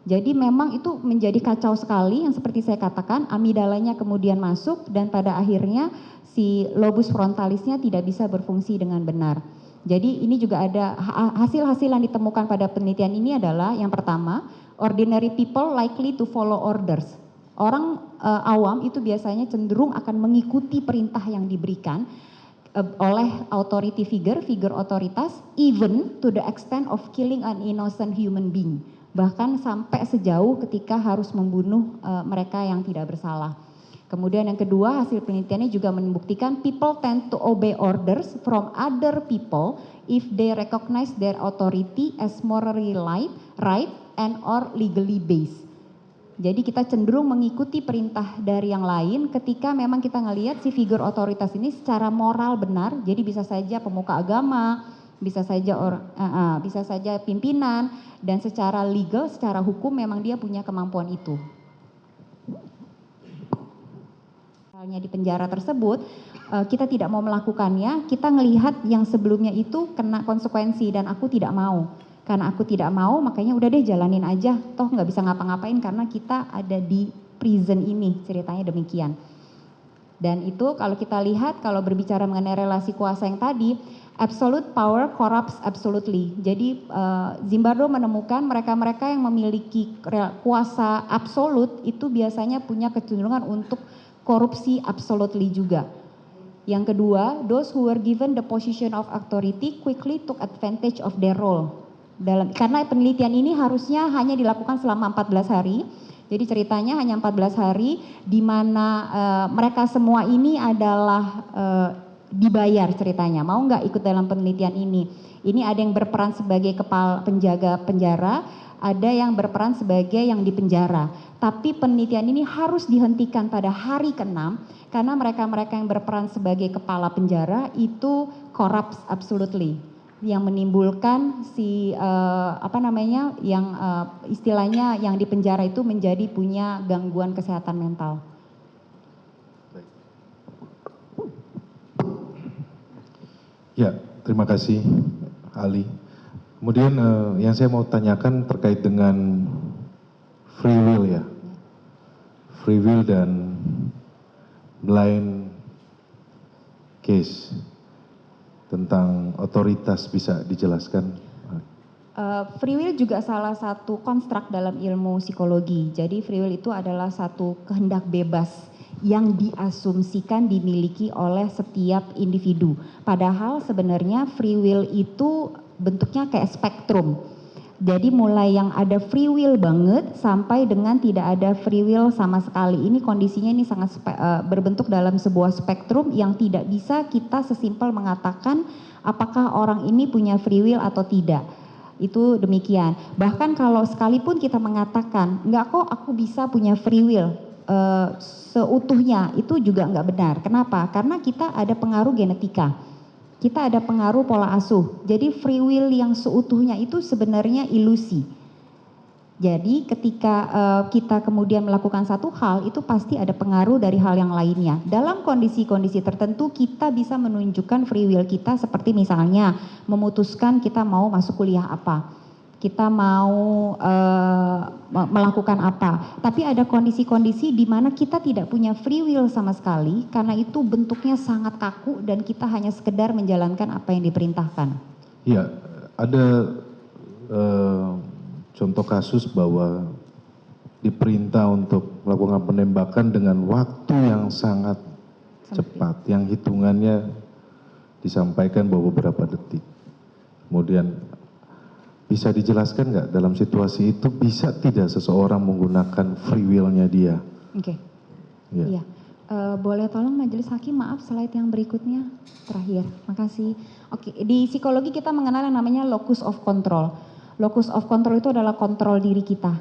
Jadi memang itu menjadi kacau sekali, yang seperti saya katakan, amigdalanya kemudian masuk dan pada akhirnya si lobus frontalisnya tidak bisa berfungsi dengan benar. Jadi ini juga ada hasil-hasil yang ditemukan pada penelitian ini adalah yang pertama, ordinary people likely to follow orders. Orang awam itu biasanya cenderung akan mengikuti perintah yang diberikan oleh authority figure otoritas, even to the extent of killing an innocent human being. Bahkan sampai sejauh ketika harus membunuh mereka yang tidak bersalah. Kemudian yang kedua, hasil penelitiannya juga membuktikan people tend to obey orders from other people if they recognize their authority as morally right and or legally based. Jadi kita cenderung mengikuti perintah dari yang lain ketika memang kita ngelihat si figur otoritas ini secara moral benar, jadi bisa saja pemuka agama, bisa saja pimpinan, dan secara legal, secara hukum memang dia punya kemampuan itu. Misalnya di penjara tersebut, kita tidak mau melakukannya, kita ngelihat yang sebelumnya itu kena konsekuensi dan aku tidak mau. Karena aku tidak mau, makanya udah deh jalanin aja, toh nggak bisa ngapa-ngapain karena kita ada di prison ini, ceritanya demikian. Dan itu kalau kita lihat, kalau berbicara mengenai relasi kuasa yang tadi, absolute power corrupts absolutely. Jadi Zimbardo menemukan mereka-mereka yang memiliki kuasa absolut itu biasanya punya kecenderungan untuk korupsi absolutely juga. Yang kedua, those who were given the position of authority quickly took advantage of their role. Karena penelitian ini harusnya hanya dilakukan selama 14 hari. Jadi ceritanya hanya 14 hari di mana mereka semua ini adalah dibayar ceritanya. Mau nggak ikut dalam penelitian ini? Ini ada yang berperan sebagai kepala penjaga penjara, ada yang berperan sebagai yang di penjara. Tapi penelitian ini harus dihentikan pada hari ke-6 karena mereka-mereka yang berperan sebagai kepala penjara itu corrupt absolutely, yang menimbulkan si istilahnya yang di penjara itu menjadi punya gangguan kesehatan mental. Ya, terima kasih Ali. Kemudian yang saya mau tanyakan terkait dengan free will ya. Free will dan blind case. Tentang otoritas bisa dijelaskan? Free will juga salah satu konstruk dalam ilmu psikologi. Jadi free will itu adalah satu kehendak bebas yang diasumsikan dimiliki oleh setiap individu. Padahal sebenarnya free will itu bentuknya kayak spektrum. Jadi mulai yang ada free will banget sampai dengan tidak ada free will sama sekali. Ini kondisinya ini sangat berbentuk dalam sebuah spektrum yang tidak bisa kita sesimpel mengatakan apakah orang ini punya free will atau tidak. Itu demikian. Bahkan kalau sekalipun kita mengatakan, enggak kok aku bisa punya free will seutuhnya, itu juga enggak benar. Kenapa? Karena kita ada pengaruh genetika. kita ada pengaruh pola asuh. Jadi free will yang seutuhnya itu sebenarnya ilusi. Jadi ketika kita kemudian melakukan satu hal, itu pasti ada pengaruh dari hal yang lainnya. Dalam kondisi-kondisi tertentu kita bisa menunjukkan free will kita, seperti misalnya memutuskan kita mau masuk kuliah apa, kita mau melakukan apa. Tapi ada kondisi-kondisi di mana kita tidak punya free will sama sekali, karena itu bentuknya sangat kaku dan kita hanya sekedar menjalankan apa yang diperintahkan. Iya, ada contoh kasus bahwa diperintah untuk melakukan penembakan dengan waktu yang sangat cepat, yang hitungannya disampaikan bahwa beberapa detik. Kemudian bisa dijelaskan nggak dalam situasi itu bisa tidak seseorang menggunakan free will-nya dia? Oke. Ya. Iya. Boleh tolong majelis hakim, maaf slide yang berikutnya terakhir. Makasih. Oke, di psikologi kita mengenal yang namanya locus of control. Locus of control itu adalah kontrol diri kita.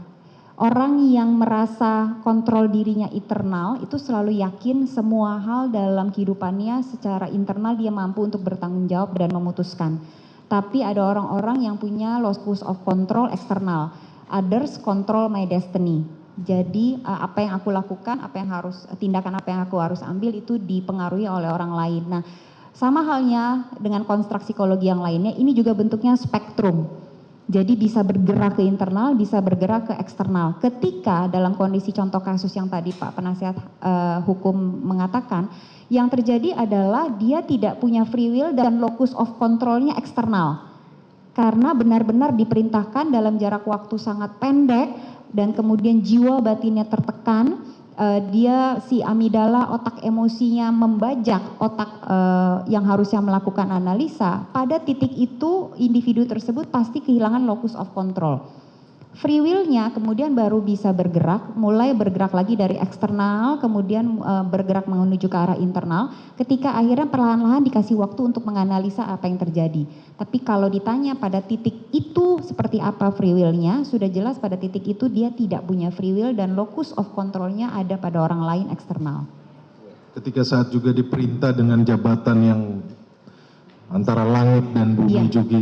Orang yang merasa kontrol dirinya eternal itu selalu yakin semua hal dalam kehidupannya secara internal dia mampu untuk bertanggung jawab dan memutuskan. Tapi ada orang-orang yang punya locus of control eksternal. Others control my destiny. Jadi apa yang aku lakukan, tindakan apa yang aku harus ambil itu dipengaruhi oleh orang lain. Nah, sama halnya dengan konstruk psikologi yang lainnya, ini juga bentuknya spektrum. Jadi bisa bergerak ke internal, bisa bergerak ke eksternal. Ketika dalam kondisi contoh kasus yang tadi Pak Penasihat Hukum mengatakan, yang terjadi adalah dia tidak punya free will dan locus of control-nya eksternal. Karena benar-benar diperintahkan dalam jarak waktu sangat pendek dan kemudian jiwa batinnya tertekan, dia si amigdala, otak emosinya membajak otak yang harusnya melakukan analisa. Pada titik itu individu tersebut pasti kehilangan locus of control. Free will-nya kemudian baru bisa bergerak, mulai bergerak lagi dari eksternal, kemudian bergerak menuju ke arah internal, ketika akhirnya perlahan-lahan dikasih waktu untuk menganalisa apa yang terjadi. Tapi kalau ditanya pada titik itu seperti apa free will-nya, sudah jelas pada titik itu dia tidak punya free will dan locus of control-nya ada pada orang lain eksternal. Ketika saat juga diperintah dengan jabatan yang antara langit dan bumi juga.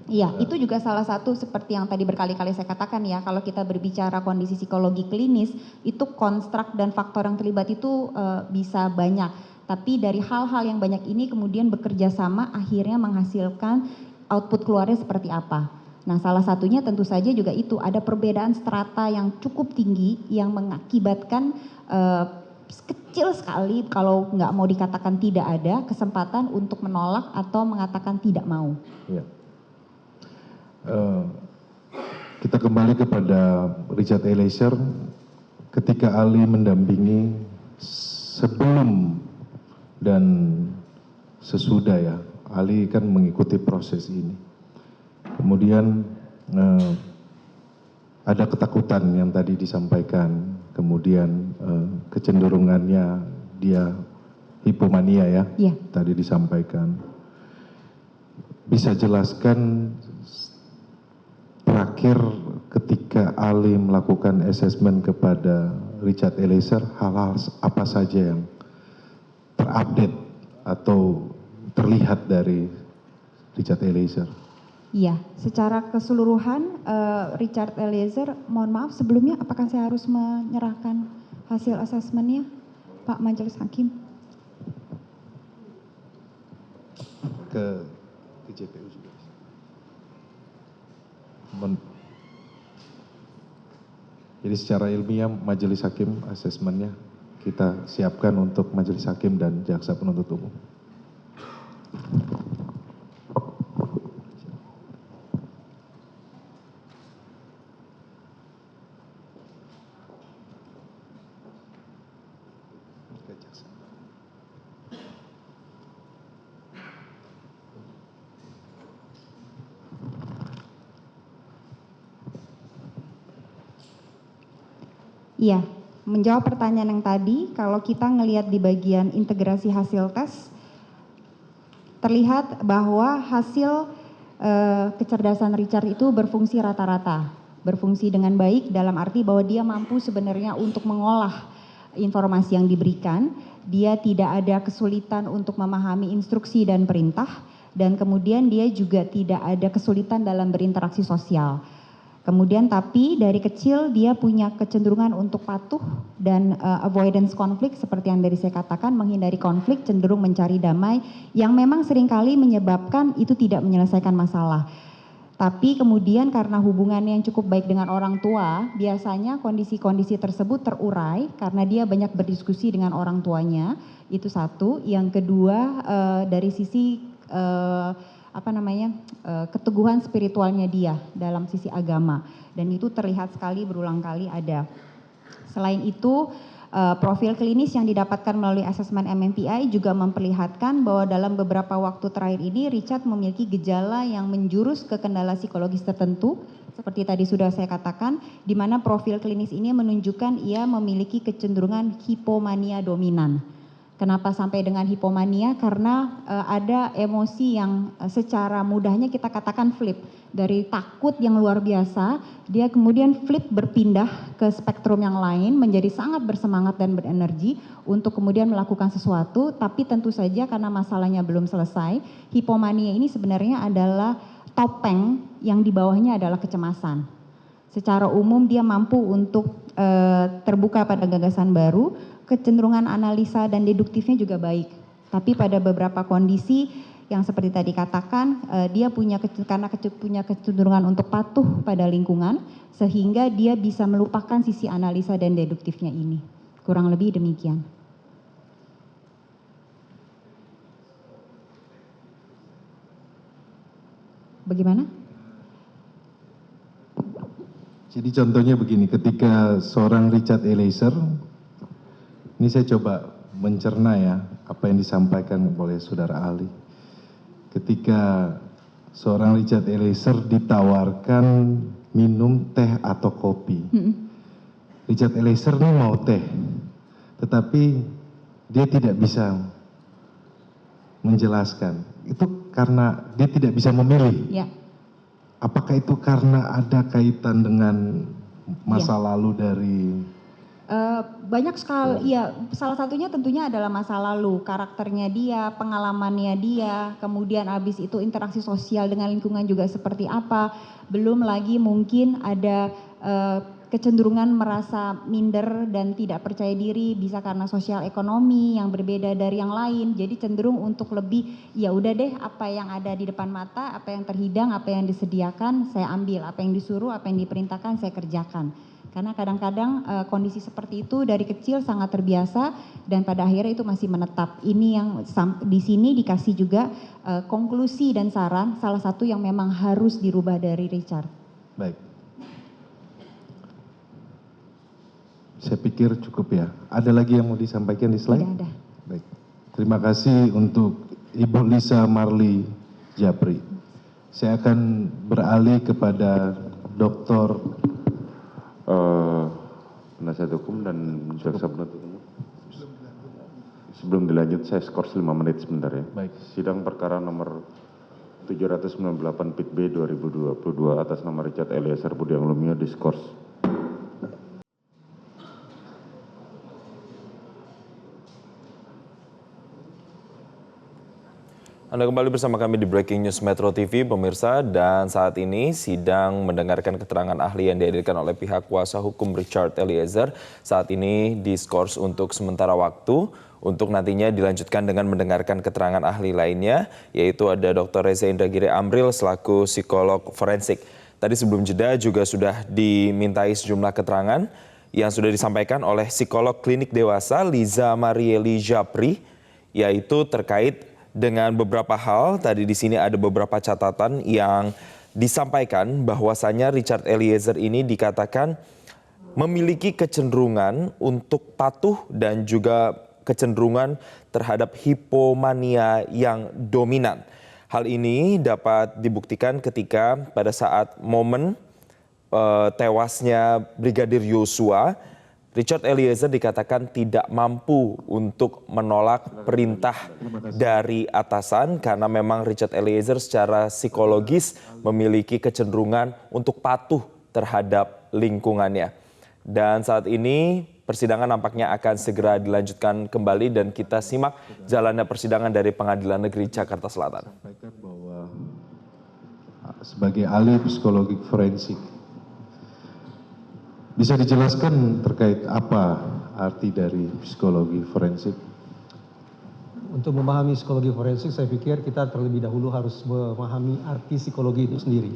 Iya, itu juga salah satu seperti yang tadi berkali-kali saya katakan ya, kalau kita berbicara kondisi psikologi klinis, itu konstruk dan faktor yang terlibat itu bisa banyak. Tapi dari hal-hal yang banyak ini kemudian bekerja sama akhirnya menghasilkan output keluarnya seperti apa. Nah, salah satunya tentu saja juga itu, ada perbedaan strata yang cukup tinggi yang mengakibatkan kecil sekali, kalau nggak mau dikatakan tidak ada, kesempatan untuk menolak atau mengatakan tidak mau. Ya. Kita kembali kepada Richard Eliezer ketika Ali mendampingi sebelum dan sesudah ya, Ali kan mengikuti proses ini. Kemudian ada ketakutan yang tadi disampaikan, kemudian kecenderungannya dia hipomania ya, tadi disampaikan. Bisa jelaskan terakhir ketika Ali melakukan assessment kepada Richard Eliezer, hal-hal apa saja yang terupdate atau terlihat dari Richard Eliezer? Iya, secara keseluruhan Richard Eliezer, mohon maaf sebelumnya apakah saya harus menyerahkan hasil asesmennya Pak Majelis Hakim? Ke JPU juga. Jadi secara ilmiah Majelis Hakim asesmennya kita siapkan untuk Majelis Hakim dan Jaksa Penuntut Umum. Iya, menjawab pertanyaan yang tadi, kalau kita ngelihat di bagian integrasi hasil tes, terlihat bahwa hasil kecerdasan Richard itu berfungsi rata-rata, berfungsi dengan baik dalam arti bahwa dia mampu sebenarnya untuk mengolah informasi yang diberikan. dia tidak ada kesulitan untuk memahami instruksi dan perintah, dan kemudian dia juga tidak ada kesulitan dalam berinteraksi sosial. Kemudian tapi dari kecil dia punya kecenderungan untuk patuh dan avoidance konflik seperti yang dari saya katakan, menghindari konflik, cenderung mencari damai yang memang seringkali menyebabkan itu tidak menyelesaikan masalah. Tapi kemudian karena hubungannya yang cukup baik dengan orang tua, biasanya kondisi-kondisi tersebut terurai karena dia banyak berdiskusi dengan orang tuanya, itu satu. Yang kedua dari sisi keteguhan spiritualnya dia dalam sisi agama, dan itu terlihat sekali berulang kali ada. Selain itu profil klinis yang didapatkan melalui asesmen MMPI juga memperlihatkan bahwa dalam beberapa waktu terakhir ini Richard memiliki gejala yang menjurus ke kendala psikologis tertentu seperti tadi sudah saya katakan, di mana profil klinis ini menunjukkan ia memiliki kecenderungan hipomania dominan. Kenapa sampai dengan hipomania? Karena ada emosi yang secara mudahnya kita katakan flip. Dari takut yang luar biasa, dia kemudian flip berpindah ke spektrum yang lain, menjadi sangat bersemangat dan berenergi untuk kemudian melakukan sesuatu, tapi tentu saja karena masalahnya belum selesai, hipomania ini sebenarnya adalah topeng yang di bawahnya adalah kecemasan. Secara umum dia mampu untuk terbuka pada gagasan baru, kecenderungan analisa dan deduktifnya juga baik. Tapi pada beberapa kondisi yang seperti tadi katakan, dia punya kecenderungan untuk patuh pada lingkungan, sehingga dia bisa melupakan sisi analisa dan deduktifnya ini. Kurang lebih demikian. Bagaimana? Jadi contohnya begini, ketika seorang Richard Eliezer, ini saya coba mencerna ya apa yang disampaikan oleh saudara ahli. Ketika seorang Richard Eliezer ditawarkan minum teh atau kopi. Richard Eliezer ini mau teh, tetapi dia tidak bisa menjelaskan. Itu karena dia tidak bisa memilih. Ya. Apakah itu karena ada kaitan dengan masa lalu dari banyak sekali, ya salah satunya tentunya adalah masa lalu, karakternya dia, pengalamannya dia, kemudian habis itu interaksi sosial dengan lingkungan juga seperti apa, belum lagi mungkin ada kecenderungan merasa minder dan tidak percaya diri, bisa karena sosial ekonomi yang berbeda dari yang lain, jadi cenderung untuk lebih, ya udah deh apa yang ada di depan mata, apa yang terhidang, apa yang disediakan, saya ambil, apa yang disuruh, apa yang diperintahkan, saya kerjakan. Karena kadang-kadang kondisi seperti itu dari kecil sangat terbiasa dan pada akhirnya itu masih menetap. Ini yang di sini dikasih juga konklusi dan saran, salah satu yang memang harus dirubah dari Richard. Baik. Saya pikir cukup ya. Ada lagi yang mau disampaikan di slide? Tidak ada. Baik. Terima kasih untuk Ibu Lisa Marli Japri. Saya akan beralih kepada Dr. Penasihat hukum dan jaksa penuntut umum. Sebelum dilanjut saya skors 5 menit sebentar ya. Baik. Sidang perkara nomor 798 Pit B 2022 atas nama Richard Eliezer Budiang Lumiu diskors. Anda kembali bersama kami di Breaking News Metro TV, pemirsa, dan saat ini sidang mendengarkan keterangan ahli yang dihadirkan oleh pihak kuasa hukum Richard Eliezer. Saat ini diskors untuk sementara waktu, untuk nantinya dilanjutkan dengan mendengarkan keterangan ahli lainnya, yaitu ada Dr. Reza Indragiri Amril selaku psikolog forensik. Tadi sebelum jeda juga sudah dimintai sejumlah keterangan yang sudah disampaikan oleh psikolog klinik dewasa Liza Marieli Japri, yaitu terkait dengan beberapa hal. Tadi di sini ada beberapa catatan yang disampaikan bahwasanya Richard Eliezer ini dikatakan memiliki kecenderungan untuk patuh dan juga kecenderungan terhadap hipomania yang dominan. Hal ini dapat dibuktikan ketika pada saat momen tewasnya Brigadir Yosua, Richard Eliezer dikatakan tidak mampu untuk menolak perintah dari atasan karena memang Richard Eliezer secara psikologis memiliki kecenderungan untuk patuh terhadap lingkungannya. Dan saat ini persidangan nampaknya akan segera dilanjutkan kembali dan kita simak jalannya persidangan dari Pengadilan Negeri Jakarta Selatan. Sampaikan bahwa sebagai ahli psikologi forensik, bisa dijelaskan terkait apa arti dari psikologi forensik? Untuk memahami psikologi forensik, saya pikir kita terlebih dahulu harus memahami arti psikologi itu sendiri.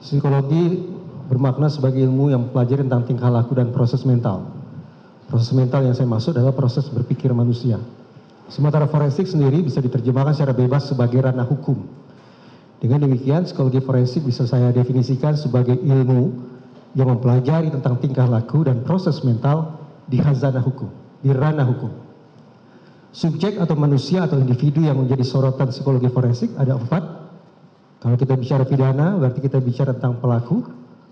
Psikologi bermakna sebagai ilmu yang mempelajari tentang tingkah laku dan proses mental. Proses mental yang saya maksud adalah proses berpikir manusia. Sementara forensik sendiri bisa diterjemahkan secara bebas sebagai ranah hukum. Dengan demikian, psikologi forensik bisa saya definisikan sebagai ilmu yang mempelajari tentang tingkah laku dan proses mental di khazanah hukum, di ranah hukum. Subjek atau manusia atau individu yang menjadi sorotan psikologi forensik ada 4. Kalau kita bicara pidana, berarti kita bicara tentang pelaku,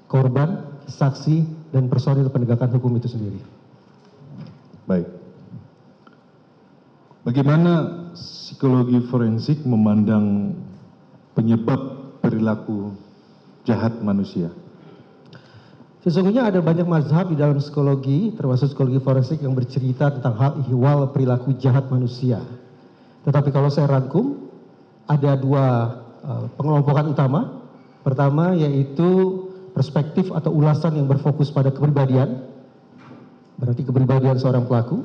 korban, saksi, dan personil penegakan hukum itu sendiri. Baik. Bagaimana psikologi forensik memandang penyebab perilaku jahat manusia? Sesungguhnya ada banyak mazhab di dalam psikologi, termasuk psikologi forensik yang bercerita tentang hal ihwal perilaku jahat manusia. Tetapi kalau saya rangkum, ada 2 pengelompokan utama. Pertama yaitu perspektif atau ulasan yang berfokus pada kepribadian, berarti kepribadian seorang pelaku.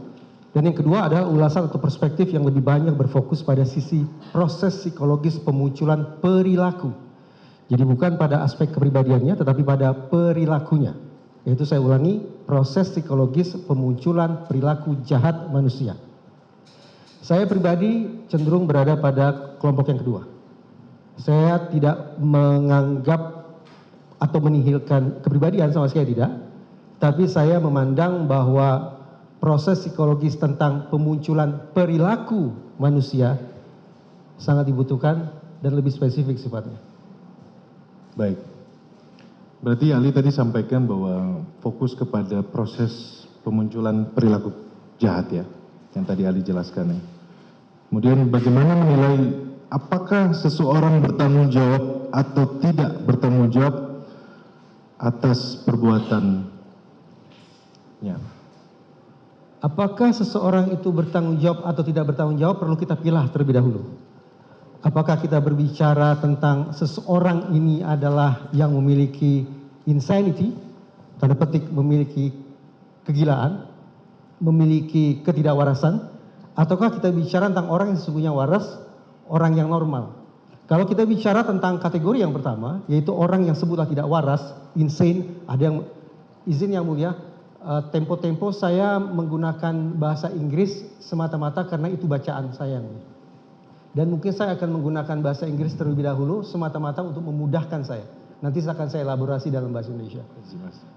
Dan yang kedua adalah ulasan atau perspektif yang lebih banyak berfokus pada sisi proses psikologis pemunculan perilaku. Jadi bukan pada aspek kepribadiannya, tetapi pada perilakunya. Yaitu saya ulangi, proses psikologis pemunculan perilaku jahat manusia. Saya pribadi cenderung berada pada kelompok yang kedua. Saya tidak menganggap atau menihilkan kepribadian, sama sekali tidak. Tapi saya memandang bahwa proses psikologis tentang pemunculan perilaku manusia sangat dibutuhkan dan lebih spesifik sifatnya. Baik. Berarti ahli tadi sampaikan bahwa fokus kepada proses pemunculan perilaku jahat ya, yang tadi ahli jelaskan ya. Kemudian bagaimana menilai apakah seseorang bertanggung jawab atau tidak bertanggung jawab atas perbuatannya? Apakah seseorang itu bertanggung jawab atau tidak bertanggung jawab perlu kita pilah terlebih dahulu. Apakah kita berbicara tentang seseorang ini adalah yang memiliki insanity, tanda petik memiliki kegilaan, memiliki ketidakwarasan, ataukah kita bicara tentang orang yang sesungguhnya waras, orang yang normal. Kalau kita bicara tentang kategori yang pertama, yaitu orang yang sebutlah tidak waras, insane, ada yang izin yang mulia, tempo-tempo saya menggunakan bahasa Inggris semata-mata karena itu bacaan saya. Dan mungkin saya akan menggunakan bahasa Inggris terlebih dahulu semata-mata untuk memudahkan saya. Nanti akan saya elaborasi dalam bahasa Indonesia.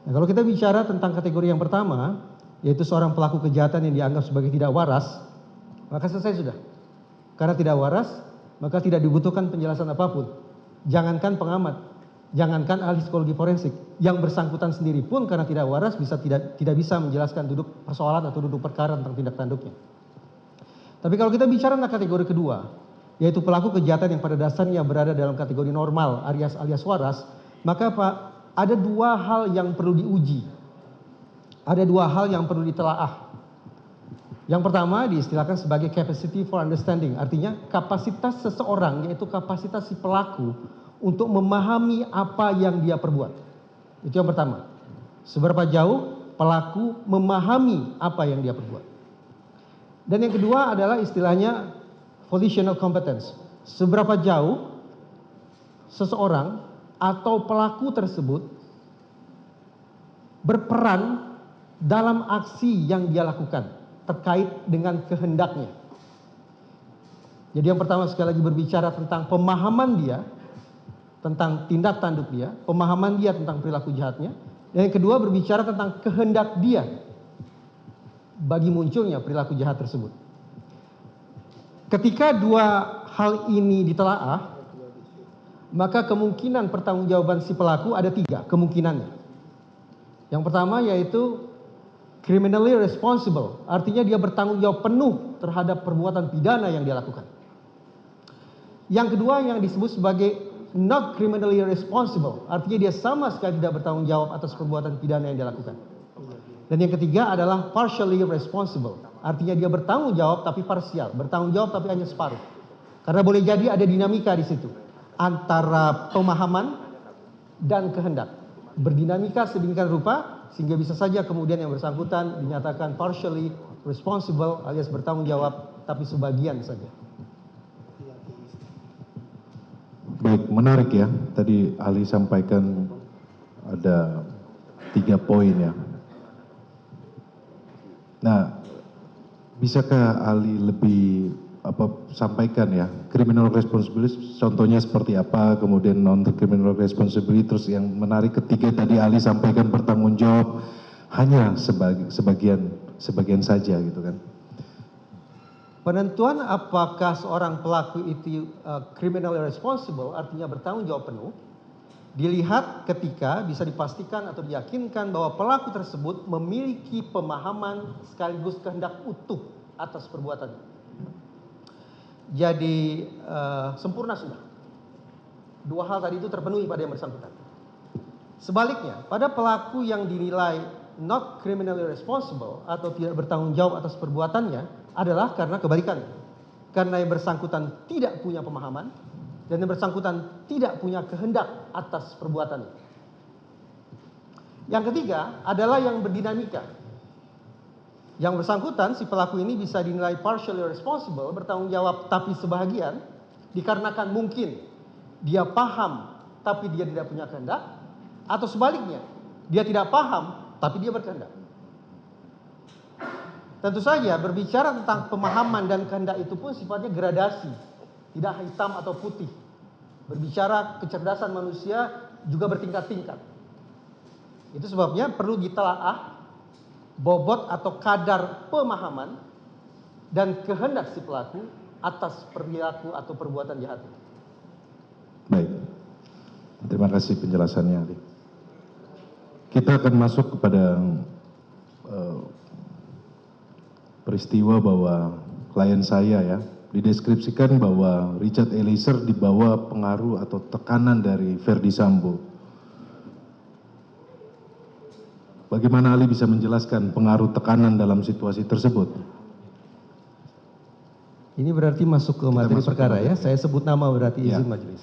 Nah, kalau kita bicara tentang kategori yang pertama, yaitu seorang pelaku kejahatan yang dianggap sebagai tidak waras, maka selesai sudah. Karena tidak waras, maka tidak dibutuhkan penjelasan apapun. Jangankan pengamat, jangankan ahli psikologi forensik, yang bersangkutan sendiri pun karena tidak waras tidak bisa menjelaskan duduk persoalan atau duduk perkara tentang tindak tanduknya. Tapi kalau kita bicara tentang kategori kedua, yaitu pelaku kejahatan yang pada dasarnya berada dalam kategori normal alias waras, maka ada 2 hal yang perlu diuji. Ada 2 hal yang perlu ditelaah. Yang pertama diistilahkan sebagai capacity for understanding, artinya kapasitas seseorang, yaitu kapasitas si pelaku untuk memahami apa yang dia perbuat. Itu yang pertama. Seberapa jauh pelaku memahami apa yang dia perbuat. Dan yang kedua adalah istilahnya volitional competence. Seberapa jauh seseorang atau pelaku tersebut berperan dalam aksi yang dia lakukan terkait dengan kehendaknya. Jadi yang pertama sekali lagi berbicara tentang pemahaman dia tentang tindak tanduk dia, pemahaman dia tentang perilaku jahatnya. Dan yang kedua berbicara tentang kehendak dia bagi munculnya perilaku jahat tersebut. Ketika 2 hal ini ditelaah, maka kemungkinan pertanggungjawaban si pelaku ada 3 kemungkinannya. Yang pertama yaitu criminally responsible, artinya dia bertanggung jawab penuh terhadap perbuatan pidana yang dia lakukan. Yang kedua yang disebut sebagai not criminally responsible, artinya dia sama sekali tidak bertanggung jawab atas perbuatan pidana yang dia lakukan. Dan yang ketiga adalah partially responsible. Artinya dia bertanggung jawab tapi parsial, bertanggung jawab tapi hanya separuh. Karena boleh jadi ada dinamika di situ antara pemahaman dan kehendak. Berdinamika sedemikian rupa sehingga bisa saja kemudian yang bersangkutan dinyatakan partially responsible alias bertanggung jawab tapi sebagian saja. Baik, menarik ya. Tadi Ali sampaikan ada 3 poin ya. Nah, bisakah Ali lebih sampaikan ya, criminal responsibility contohnya seperti apa, kemudian non criminal responsibility, terus yang menarik ketiga tadi Ali sampaikan bertanggung jawab hanya sebagian saja gitu kan. Penentuan apakah seorang pelaku itu criminally responsible, artinya bertanggung jawab penuh, dilihat ketika bisa dipastikan atau diyakinkan bahwa pelaku tersebut memiliki pemahaman sekaligus kehendak utuh atas perbuatannya. Jadi sempurna sudah. 2 hal tadi itu terpenuhi pada yang bersangkutan. Sebaliknya, pada pelaku yang dinilai not criminally responsible atau tidak bertanggung jawab atas perbuatannya adalah karena kebalikannya. Karena yang bersangkutan tidak punya pemahaman dan yang bersangkutan tidak punya kehendak atas perbuatannya. Yang ketiga adalah yang berdinamika. Yang bersangkutan, si pelaku ini bisa dinilai partially responsible, bertanggung jawab tapi sebahagian, dikarenakan mungkin dia paham tapi dia tidak punya kehendak, atau sebaliknya, dia tidak paham tapi dia berkehendak. Tentu saja berbicara tentang pemahaman dan kehendak itu pun sifatnya gradasi, tidak hitam atau putih. Berbicara kecerdasan manusia juga bertingkat-tingkat. Itu sebabnya perlu ditelaah bobot atau kadar pemahaman dan kehendak si pelaku atas perilaku atau perbuatan jahat. Baik, terima kasih penjelasannya Ali. Kita akan masuk kepada peristiwa bahwa klien saya ya dideskripsikan bahwa Richard Eliezer dibawa pengaruh atau tekanan dari Verdi Sambo. Bagaimana Ali bisa menjelaskan pengaruh tekanan dalam situasi tersebut? Ini berarti masuk ke materi perkara ya. Saya sebut nama berarti izin majelis.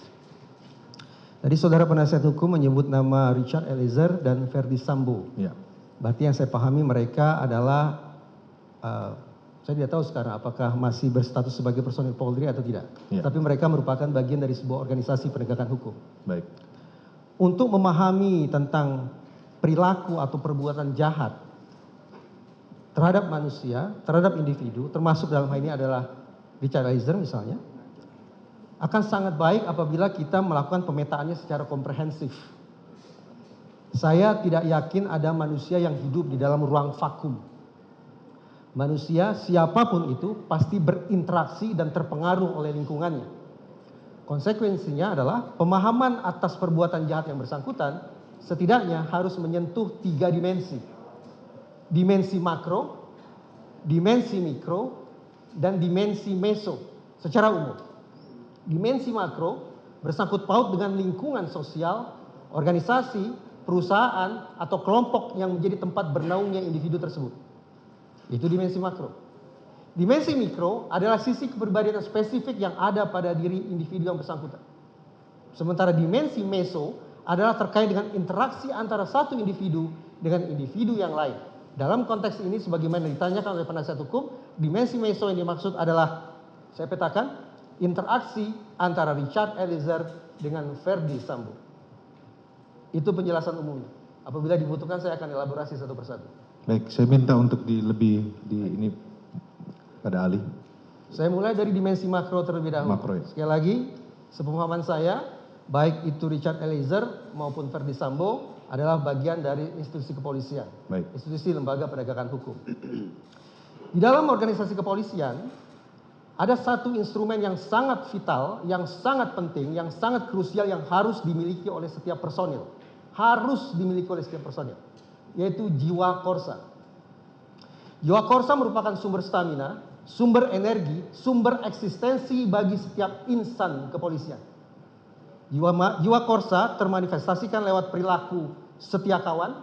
Tadi saudara penasihat hukum menyebut nama Richard Eliezer dan Verdi Sambo. Ya. Berarti yang saya pahami mereka adalah, saya tidak tahu sekarang apakah masih berstatus sebagai personil Polri atau tidak. Ya. Tapi mereka merupakan bagian dari sebuah organisasi penegakan hukum. Baik. Untuk memahami tentang perilaku atau perbuatan jahat terhadap manusia, terhadap individu, termasuk dalam hal ini adalah Richard Eliezer misalnya, akan sangat baik apabila kita melakukan pemetaannya secara komprehensif. Saya tidak yakin ada manusia yang hidup di dalam ruang vakum. Manusia siapapun itu pasti berinteraksi dan terpengaruh oleh lingkungannya. Konsekuensinya adalah pemahaman atas perbuatan jahat yang bersangkutan setidaknya harus menyentuh 3 dimensi. Dimensi makro, dimensi mikro, dan dimensi meso secara umum. Dimensi makro bersangkut paut dengan lingkungan sosial, organisasi, perusahaan, atau kelompok yang menjadi tempat bernaungnya individu tersebut. Itu dimensi makro. Dimensi mikro adalah sisi kepribadian spesifik yang ada pada diri individu yang bersangkutan. Sementara dimensi meso adalah terkait dengan interaksi antara satu individu dengan individu yang lain. Dalam konteks ini sebagaimana ditanyakan oleh penasihat hukum, dimensi meso yang dimaksud adalah, saya petakan, interaksi antara Richard Eliezer dengan Verdi Sambo. Itu penjelasan umumnya. Apabila dibutuhkan saya akan elaborasi satu persatu. Baik, saya minta untuk ini pada Ali. Saya mulai dari dimensi makro terlebih dahulu. Makro, ya. Sekali lagi, sepemahaman saya, baik itu Richard Eliezer maupun Verdi Sambo adalah bagian dari institusi kepolisian. Baik. Institusi lembaga penegakan hukum. Di dalam organisasi kepolisian, ada satu instrumen yang sangat vital, yang sangat penting, yang sangat krusial yang harus dimiliki oleh setiap personil. Harus dimiliki oleh setiap personil, yaitu jiwa korsa. Jiwa korsa merupakan sumber stamina, sumber energi, sumber eksistensi bagi setiap insan kepolisian. Jiwa korsa termanifestasikan lewat perilaku setia kawan,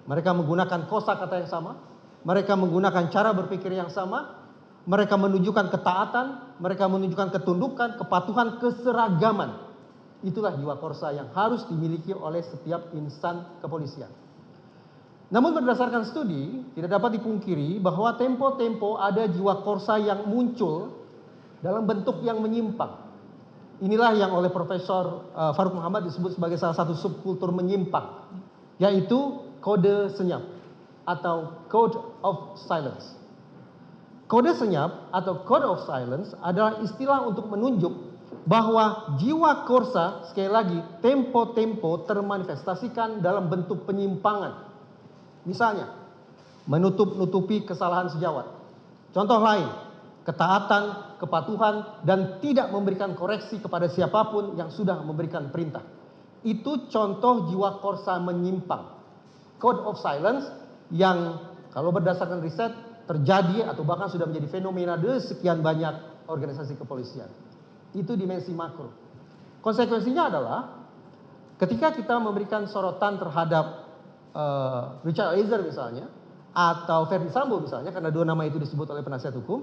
Mereka menggunakan kosakata yang sama, mereka menggunakan cara berpikir yang sama, mereka menunjukkan ketaatan, mereka menunjukkan ketundukan, kepatuhan, keseragaman. Itulah jiwa korsa yang harus dimiliki oleh setiap insan kepolisian. Namun berdasarkan studi, tidak dapat dipungkiri bahwa tempo-tempo ada jiwa korsa yang muncul dalam bentuk yang menyimpang. Inilah yang oleh Profesor Farouk Muhammad disebut sebagai salah satu subkultur menyimpang, yaitu kode senyap atau code of silence. Kode senyap atau code of silence adalah istilah untuk menunjuk bahwa jiwa korsa, sekali lagi, tempo-tempo termanifestasikan dalam bentuk penyimpangan. Misalnya, menutup-nutupi kesalahan sejawat. Contoh lain, ketaatan, kepatuhan, dan tidak memberikan koreksi kepada siapapun yang sudah memberikan perintah. Itu contoh jiwa korsa menyimpang. Code of silence yang kalau berdasarkan riset terjadi atau bahkan sudah menjadi fenomena di sekian banyak organisasi kepolisian. Itu dimensi makro. Konsekuensinya adalah ketika kita memberikan sorotan terhadap Richard Eliezer misalnya, atau Verdi Sambo misalnya, karena dua nama itu disebut oleh penasihat hukum,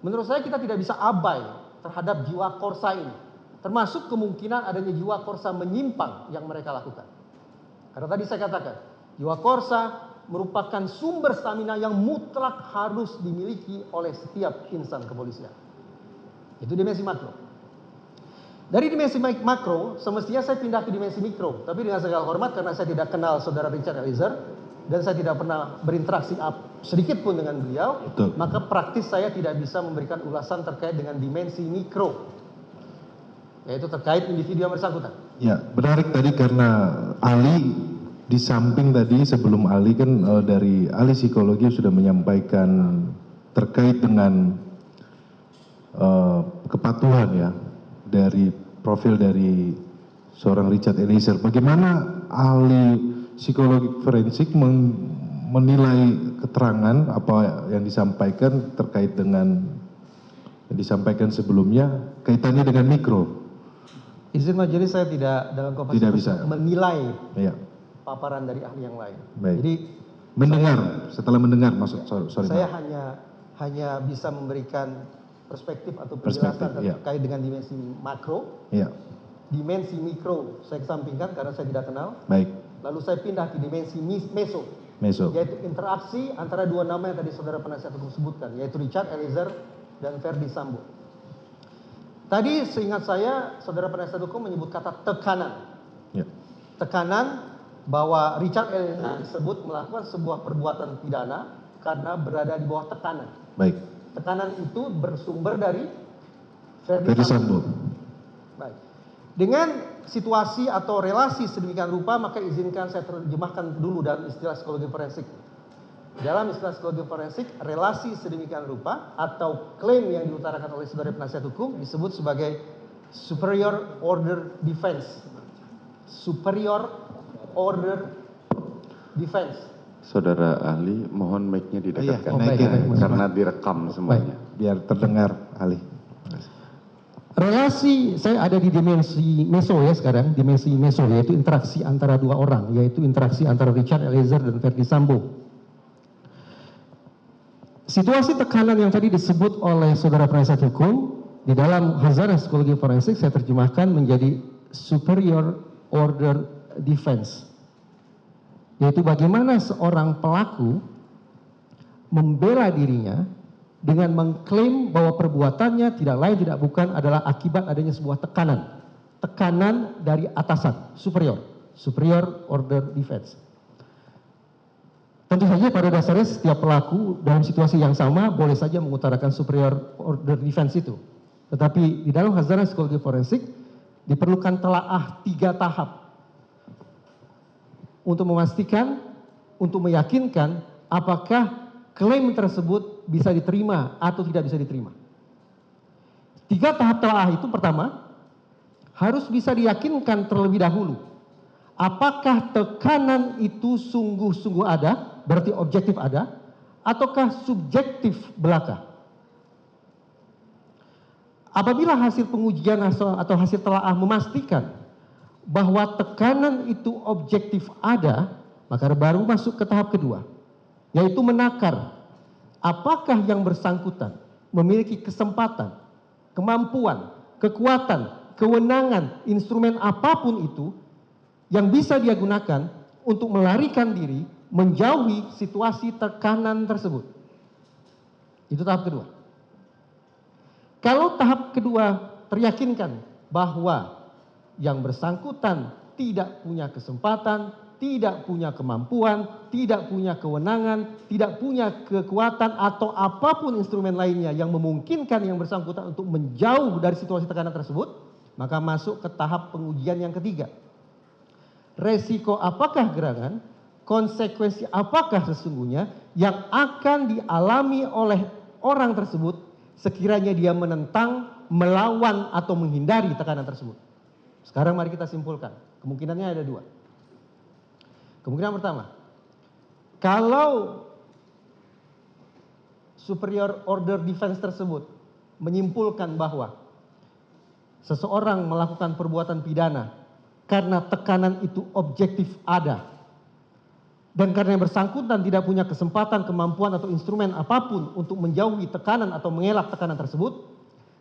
menurut saya kita tidak bisa abai terhadap jiwa korsa ini, termasuk kemungkinan adanya jiwa korsa menyimpang yang mereka lakukan. Karena tadi saya katakan, jiwa korsa merupakan sumber stamina yang mutlak harus dimiliki oleh setiap insan kepolisian. Itu dimensi makro. Dari dimensi makro, semestinya saya pindah ke dimensi mikro. Tapi dengan segala hormat, karena saya tidak kenal saudara Richard Eliezer, dan saya tidak pernah berinteraksi sedikit pun dengan beliau, Betul. maka praktis saya tidak bisa memberikan ulasan terkait dengan dimensi mikro, yaitu terkait individu yang bersangkutan. Ya, menarik tadi karena Ali di samping tadi sebelum Ali kan dari ahli psikologi sudah menyampaikan terkait dengan kepatuhan ya dari profil dari seorang Richard Eliezer. Bagaimana ahli psikologi forensik menilai keterangan apa yang disampaikan terkait dengan yang disampaikan sebelumnya kaitannya dengan mikro? Izin majelis, saya tidak dalam kapasitas Tidak bisa menilai ya. paparan dari ahli yang lain. Baik. Jadi mendengar, setelah mendengar maksud sorry. saya hanya bisa memberikan perspektif atau penjelasan terkait dengan dimensi makro. Ya. Dimensi mikro saya kesampingkan karena saya tidak kenal. Baik. Lalu saya pindah ke dimensi meso, yaitu interaksi antara dua nama yang tadi saudara penasihat hukum sebutkan, yaitu Richard Eliezer dan Verdi Sambo. Tadi seingat saya saudara penasihat hukum menyebut kata tekanan. Ya. Tekanan bahwa Richard Eliezer disebut melakukan sebuah perbuatan pidana karena berada di bawah tekanan. Baik. Tekanan itu bersumber dari Verdi Sambo. Baik. Dengan situasi atau relasi sedemikian rupa, maka izinkan saya terjemahkan dulu dalam istilah psikologi forensik. Dalam istilah psikologi forensik, relasi sedemikian rupa atau klaim yang diutarakan oleh saudara penasihat hukum disebut sebagai superior order defense. Superior order defense. Saudara ahli, mohon mic-nya didekatkan karena direkam semuanya. Biar terdengar ahli. Relasi saya ada di dimensi meso ya sekarang, dimensi meso yaitu interaksi antara dua orang, yaitu interaksi antara Richard Eliezer dan Verdi Sambo. Situasi tekanan yang tadi disebut oleh saudara penasihat hukum di dalam Khazanah Psikologi Forensik saya terjemahkan menjadi superior order defense. Yaitu bagaimana seorang pelaku membela dirinya dengan mengklaim bahwa perbuatannya tidak lain tidak bukan adalah akibat adanya sebuah tekanan. Tekanan dari atasan, superior order defense. Tentu saja pada dasarnya setiap pelaku dalam situasi yang sama boleh saja mengutarakan superior order defense itu. Tetapi di dalam Khazanah Psikologi Forensik diperlukan telaah 3 tahap untuk memastikan, untuk meyakinkan apakah klaim tersebut bisa diterima atau tidak bisa diterima. 3 tahap telaah itu pertama, harus bisa diyakinkan terlebih dahulu. Apakah tekanan itu sungguh-sungguh ada, berarti objektif ada, ataukah subjektif belaka. Apabila hasil pengujian atau hasil telaah memastikan bahwa tekanan itu objektif ada, Maka baru masuk ke tahap kedua, yaitu menakar apakah yang bersangkutan memiliki kesempatan, kemampuan, kekuatan, kewenangan, instrumen apapun itu yang bisa dia gunakan untuk melarikan diri menjauhi situasi tekanan tersebut. Itu tahap kedua. Kalau tahap kedua teryakinkan bahwa yang bersangkutan tidak punya kesempatan, tidak punya kemampuan, tidak punya kewenangan, tidak punya kekuatan atau apapun instrumen lainnya yang memungkinkan yang bersangkutan untuk menjauh dari situasi tekanan tersebut, maka masuk ke tahap pengujian yang ketiga. Resiko apakah gerangan, konsekuensi apakah sesungguhnya yang akan dialami oleh orang tersebut sekiranya dia menentang, melawan atau menghindari tekanan tersebut. Sekarang mari kita simpulkan. Kemungkinannya ada dua. Kemungkinan pertama, kalau superior order defense tersebut menyimpulkan bahwa seseorang melakukan perbuatan pidana karena tekanan itu objektif ada, dan karena yang bersangkutan tidak punya kesempatan, kemampuan atau instrumen apapun untuk menjauhi tekanan atau mengelak tekanan tersebut,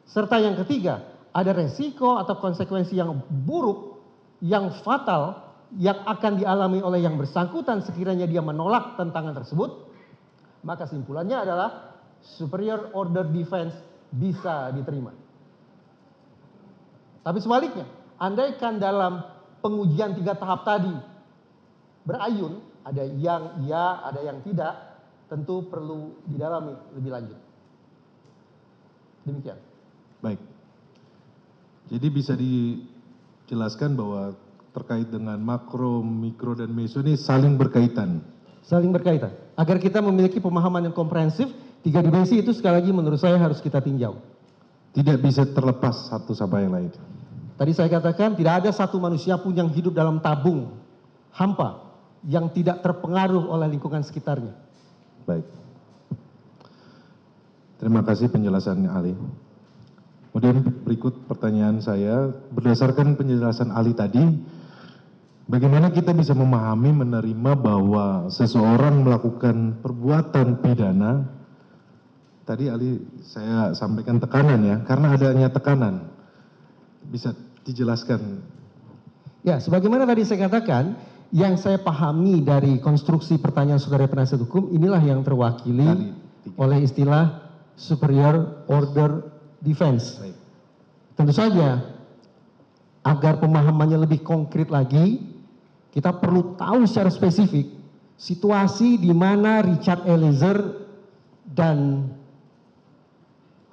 serta yang ketiga, ada resiko atau konsekuensi yang buruk, yang fatal, yang akan dialami oleh yang bersangkutan sekiranya dia menolak tentangan tersebut, maka simpulannya adalah superior order defense bisa diterima. Tapi sebaliknya, andaikan dalam pengujian 3 tahap tadi berayun, ada yang iya, ada yang tidak, tentu perlu didalami lebih lanjut. Demikian. Baik. Jadi bisa dijelaskan bahwa terkait dengan makro, mikro, dan meso ini saling berkaitan. Saling berkaitan. Agar kita memiliki pemahaman yang komprehensif, 3 dimensi itu sekali lagi menurut saya harus kita tinjau. Tidak bisa terlepas satu sama yang lain. Tadi saya katakan tidak ada satu manusia pun yang hidup dalam tabung hampa yang tidak terpengaruh oleh lingkungan sekitarnya. Baik. Terima kasih penjelasannya Ali. Kemudian berikut pertanyaan saya, berdasarkan penjelasan Ali tadi, bagaimana kita bisa memahami, menerima bahwa seseorang melakukan perbuatan pidana, tadi Ali saya sampaikan tekanan ya, karena adanya tekanan. Bisa dijelaskan? Ya, sebagaimana tadi saya katakan, yang saya pahami dari konstruksi pertanyaan saudara penasihat hukum, inilah yang terwakili oleh istilah superior order defense. Baik. Tentu saja, agar pemahamannya lebih konkret lagi, kita perlu tahu secara spesifik situasi di mana Richard Eliezer dan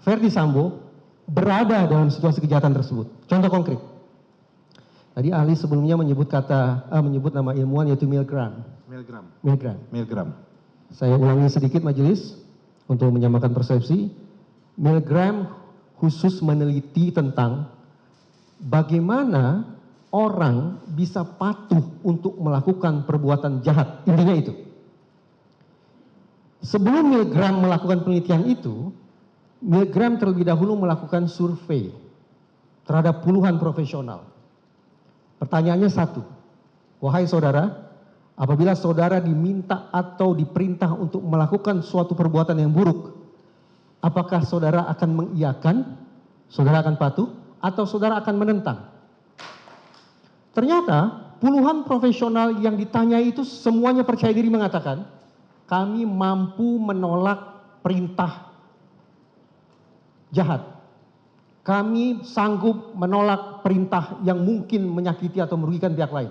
Verdi Sambo berada dalam situasi kejahatan tersebut. Contoh konkret. Tadi ahli sebelumnya menyebut nama ilmuwan yaitu Milgram. Saya ulangi sedikit majelis untuk menyamakan persepsi. Milgram khusus meneliti tentang bagaimana orang bisa patuh untuk melakukan perbuatan jahat. Intinya itu. Sebelum Milgram melakukan penelitian itu, Milgram terlebih dahulu melakukan survei terhadap puluhan profesional. Pertanyaannya satu, wahai saudara, apabila saudara diminta atau diperintah untuk melakukan suatu perbuatan yang buruk, apakah saudara akan mengiyakan, saudara akan patuh, atau saudara akan menentang? Ternyata puluhan profesional yang ditanya itu semuanya percaya diri mengatakan, kami mampu menolak perintah jahat. Kami sanggup menolak perintah yang mungkin menyakiti atau merugikan pihak lain.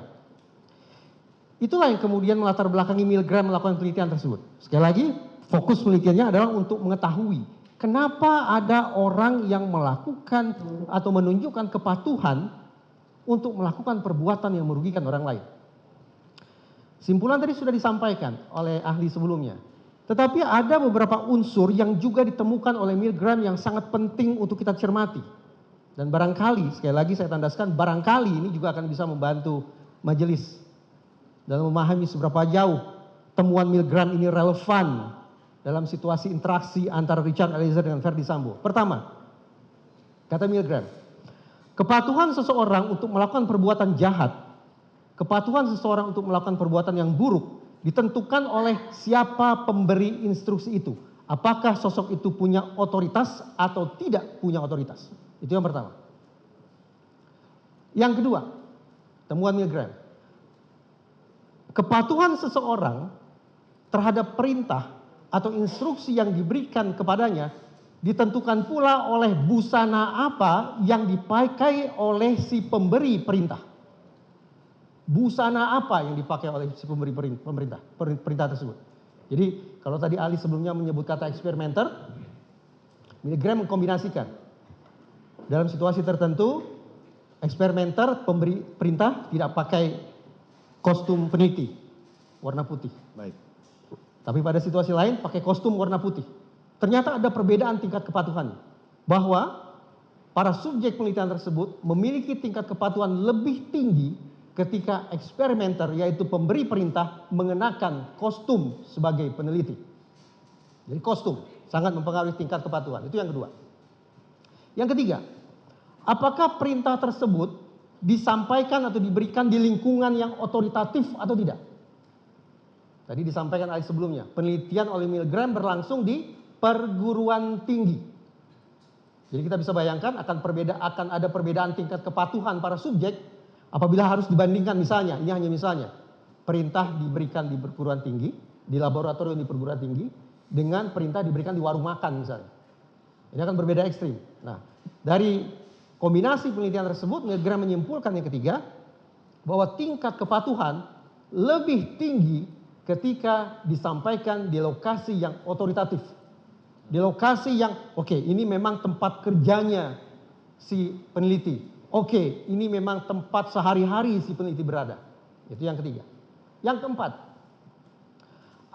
Itulah yang kemudian melatar belakangi Milgram melakukan penelitian tersebut. Sekali lagi, fokus penelitiannya adalah untuk mengetahui kenapa ada orang yang melakukan atau menunjukkan kepatuhan untuk melakukan perbuatan yang merugikan orang lain. Simpulan tadi sudah disampaikan oleh ahli sebelumnya. Tetapi ada beberapa unsur yang juga ditemukan oleh Milgram yang sangat penting untuk kita cermati. Dan barangkali, sekali lagi saya tandaskan, barangkali ini juga akan bisa membantu majelis dalam memahami seberapa jauh temuan Milgram ini relevan dalam situasi interaksi antara Richard Eliezer dengan Verdi Sambo. Pertama, kata Milgram, kepatuhan seseorang untuk melakukan perbuatan jahat, kepatuhan seseorang untuk melakukan perbuatan yang buruk, ditentukan oleh siapa pemberi instruksi itu. Apakah sosok itu punya otoritas atau tidak punya otoritas. Itu yang pertama. Yang kedua, temuan Milgram. Kepatuhan seseorang terhadap perintah atau instruksi yang diberikan kepadanya ditentukan pula oleh busana apa yang dipakai oleh si pemberi perintah. Busana apa yang dipakai oleh si pemberi perintah tersebut. Jadi kalau tadi Ali sebelumnya menyebut kata eksperimenter, Milgram mengkombinasikan. Dalam situasi tertentu, eksperimenter pemberi perintah tidak pakai kostum peneliti warna putih. Baik. Tapi pada situasi lain pakai kostum warna putih. Ternyata ada perbedaan tingkat kepatuhan. Bahwa para subjek penelitian tersebut memiliki tingkat kepatuhan lebih tinggi ketika eksperimenter yaitu pemberi perintah mengenakan kostum sebagai peneliti. Jadi kostum sangat mempengaruhi tingkat kepatuhan. Itu yang kedua. Yang ketiga, apakah perintah tersebut disampaikan atau diberikan di lingkungan yang otoritatif atau tidak? Tadi disampaikan oleh sebelumnya, penelitian oleh Milgram berlangsung di perguruan tinggi. Jadi kita bisa bayangkan akan ada perbedaan tingkat kepatuhan para subjek apabila harus dibandingkan misalnya, ini hanya misalnya, perintah diberikan di perguruan tinggi, di laboratorium di perguruan tinggi, dengan perintah diberikan di warung makan misalnya. Ini akan berbeda ekstrim. Nah, dari kombinasi penelitian tersebut, Milgram menyimpulkan yang ketiga, bahwa tingkat kepatuhan lebih tinggi ketika disampaikan di lokasi yang otoritatif. Di lokasi yang, oke, ini memang tempat kerjanya si peneliti. Oke, ini memang tempat sehari-hari si peneliti berada. Itu yang ketiga. Yang keempat,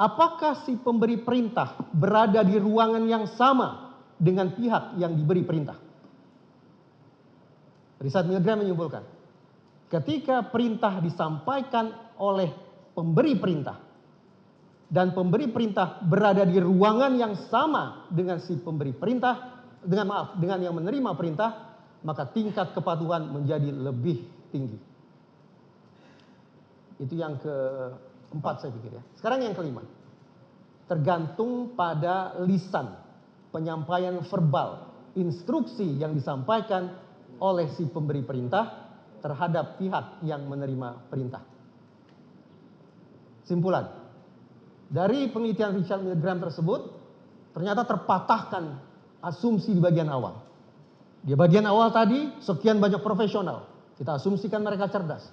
apakah si pemberi perintah berada di ruangan yang sama dengan pihak yang diberi perintah? Riset Milgram menyimpulkan, ketika perintah disampaikan oleh pemberi perintah dan pemberi perintah berada di ruangan yang sama dengan si pemberi perintah, dengan yang menerima perintah, maka tingkat kepatuhan menjadi lebih tinggi. Itu yang keempat saya pikir ya. Sekarang yang kelima, tergantung pada lisan, penyampaian verbal, instruksi yang disampaikan oleh si pemberi perintah terhadap pihak yang menerima perintah. Simpulan, dari penelitian Richard Milgram tersebut, ternyata terpatahkan asumsi di bagian awal. Di bagian awal tadi, sekian banyak profesional. Kita asumsikan mereka cerdas.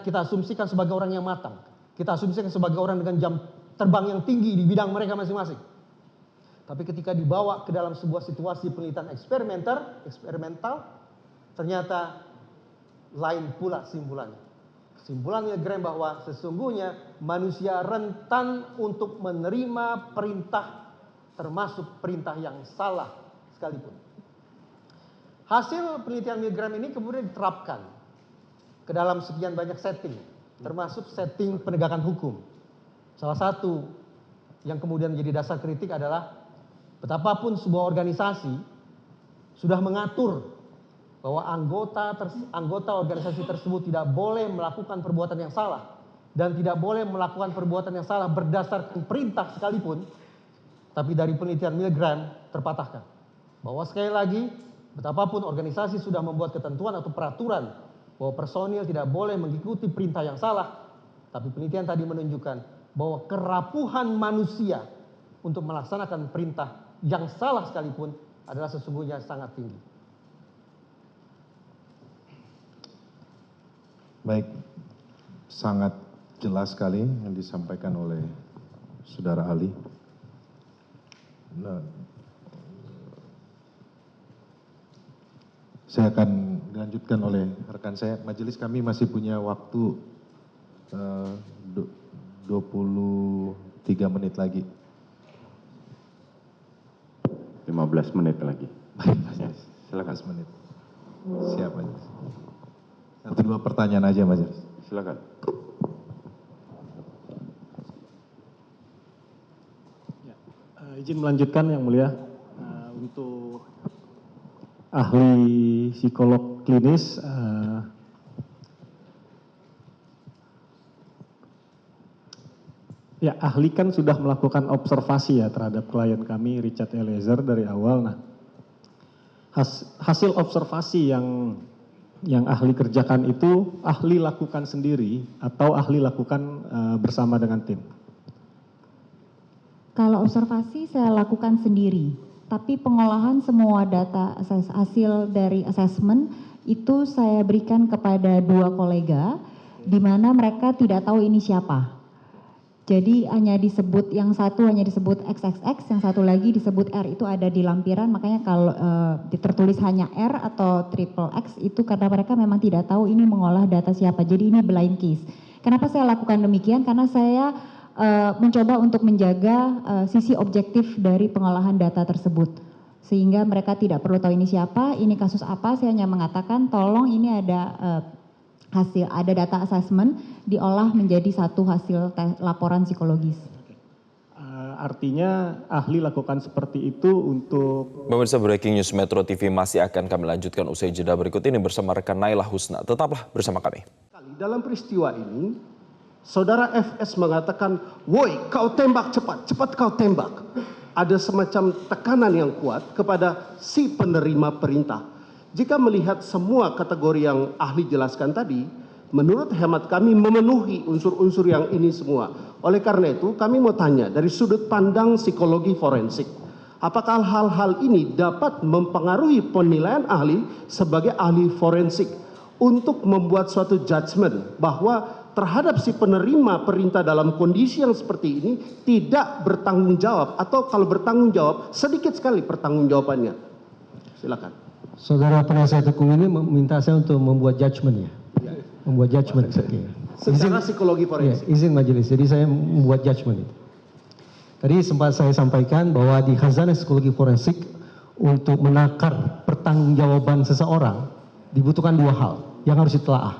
Kita asumsikan sebagai orang yang matang. Kita asumsikan sebagai orang dengan jam terbang yang tinggi di bidang mereka masing-masing. Tapi ketika dibawa ke dalam sebuah situasi penelitian eksperimental, ternyata lain pula simpulannya. Simpulan Milgram bahwa sesungguhnya manusia rentan untuk menerima perintah, termasuk perintah yang salah sekalipun. Hasil penelitian Milgram ini kemudian diterapkan ke dalam sekian banyak setting, termasuk setting penegakan hukum. Salah satu yang kemudian menjadi dasar kritik adalah betapapun sebuah organisasi sudah mengatur bahwa anggota organisasi tersebut tidak boleh melakukan perbuatan yang salah dan tidak boleh melakukan perbuatan yang salah berdasarkan perintah sekalipun, tapi dari penelitian Milgram terpatahkan bahwa sekali lagi betapapun organisasi sudah membuat ketentuan atau peraturan bahwa personil tidak boleh mengikuti perintah yang salah, tapi penelitian tadi menunjukkan bahwa kerapuhan manusia untuk melaksanakan perintah yang salah sekalipun adalah sesungguhnya sangat tinggi. Baik, sangat jelas sekali yang disampaikan oleh Saudara Ali. Nah, saya akan dilanjutkan oleh rekan saya. Majelis, kami masih punya waktu 23 menit lagi. 15 menit lagi. Silakan. 15 menit. Siap, Majelis. 1-2 pertanyaan aja, Majelis. Silakan. Ya, izin melanjutkan yang mulia untuk ahli psikolog klinis. Ya, ahli kan sudah melakukan observasi ya terhadap klien kami Richard Eliezer dari awal. Nah, hasil observasi yang ahli kerjakan itu ahli lakukan sendiri atau ahli lakukan bersama dengan tim? Kalau observasi saya lakukan sendiri, tapi pengolahan semua data hasil dari assessment itu saya berikan kepada 2 kolega, di mana mereka tidak tahu ini siapa. Jadi hanya disebut, yang satu hanya disebut XXX, yang satu lagi disebut R, itu ada di lampiran, makanya kalau tertulis hanya R atau triple X itu karena mereka memang tidak tahu ini mengolah data siapa, jadi ini blind case. Kenapa saya lakukan demikian? Karena saya mencoba untuk menjaga sisi objektif dari pengolahan data tersebut. Sehingga mereka tidak perlu tahu ini siapa, ini kasus apa, saya hanya mengatakan tolong ini ada ada data assessment diolah menjadi satu hasil laporan psikologis. Artinya ahli lakukan seperti itu untuk... Pemirsa, Breaking News Metro TV masih akan kami lanjutkan usai jeda berikut ini bersama rekan Naila Husna. Tetaplah bersama kami. Dalam peristiwa ini, saudara FS mengatakan, "Woi, kau tembak cepat, cepat kau tembak." Ada semacam tekanan yang kuat kepada si penerima perintah. Jika melihat semua kategori yang ahli jelaskan tadi, menurut hemat kami memenuhi unsur-unsur yang ini semua. Oleh karena itu, kami mau tanya dari sudut pandang psikologi forensik, apakah hal-hal ini dapat mempengaruhi penilaian ahli sebagai ahli forensik untuk membuat suatu judgement bahwa terhadap si penerima perintah dalam kondisi yang seperti ini tidak bertanggung jawab, atau kalau bertanggung jawab sedikit sekali pertanggungjawabannya. Silakan. Saudara penasihat hukum ini meminta saya untuk membuat judgement ya? Membuat judgement. Okay. Secara psikologi forensik. Ya, izin majelis, jadi saya membuat judgement itu. Tadi sempat saya sampaikan bahwa di khazanah psikologi forensik untuk menakar pertanggungjawaban seseorang dibutuhkan 2 hal yang harus ditelaah.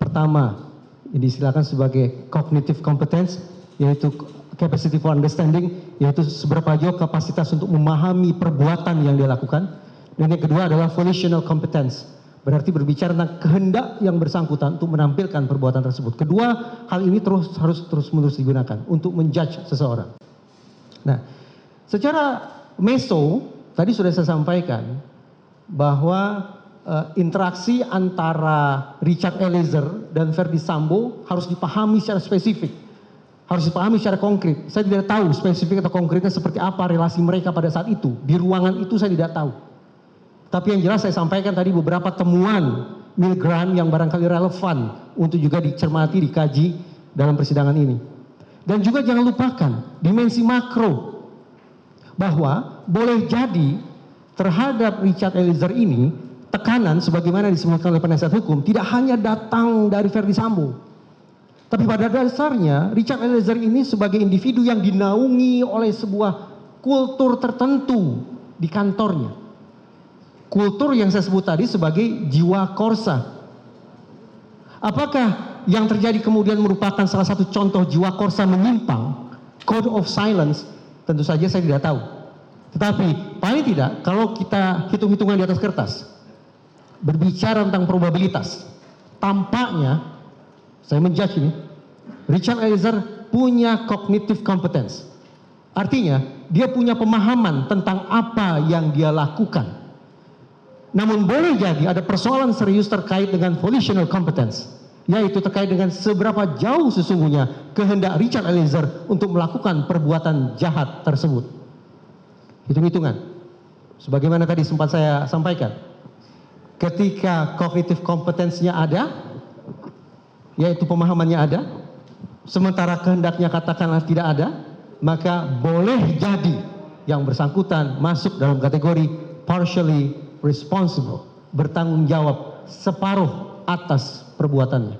Pertama, ini disilakan sebagai cognitive competence, yaitu capacity for understanding, yaitu seberapa jauh kapasitas untuk memahami perbuatan yang dia lakukan. Dan yang kedua adalah volitional competence, berarti berbicara tentang kehendak yang bersangkutan untuk menampilkan perbuatan tersebut. Kedua hal ini harus terus-menerus digunakan untuk menjudge seseorang. Nah, secara meso tadi sudah saya sampaikan bahwa interaksi antara Richard Eliezer dan Verdi Sambo harus dipahami secara spesifik, harus dipahami secara konkret. Saya tidak tahu spesifik atau konkretnya seperti apa relasi mereka pada saat itu. Di ruangan itu saya tidak tahu. Tapi yang jelas saya sampaikan tadi beberapa temuan Milgram yang barangkali relevan untuk juga dicermati, dikaji dalam persidangan ini. Dan juga jangan lupakan dimensi makro, bahwa boleh jadi terhadap Richard Eliezer ini tekanan sebagaimana disebutkan oleh penasihat hukum tidak hanya datang dari Verdi Sambo. Tapi pada dasarnya Richard Eliezer ini sebagai individu yang dinaungi oleh sebuah kultur tertentu di kantornya. Kultur yang saya sebut tadi sebagai jiwa korsa. Apakah yang terjadi kemudian merupakan salah satu contoh jiwa korsa menyimpang, code of silence? Tentu saja saya tidak tahu. Tetapi paling tidak kalau kita hitung-hitungan di atas kertas, berbicara tentang probabilitas, tampaknya saya menjudge ini, Richard Eliezer punya cognitive competence. Artinya dia punya pemahaman tentang apa yang dia lakukan. Namun boleh jadi ada persoalan serius terkait dengan volitional competence, yaitu terkait dengan seberapa jauh sesungguhnya kehendak Richard Eliezer untuk melakukan perbuatan jahat tersebut. Hitung-hitungan. Sebagaimana tadi sempat saya sampaikan, ketika cognitive competence-nya ada, yaitu pemahamannya ada, sementara kehendaknya katakanlah tidak ada, maka boleh jadi yang bersangkutan masuk dalam kategori partially responsible, bertanggung jawab separuh atas perbuatannya.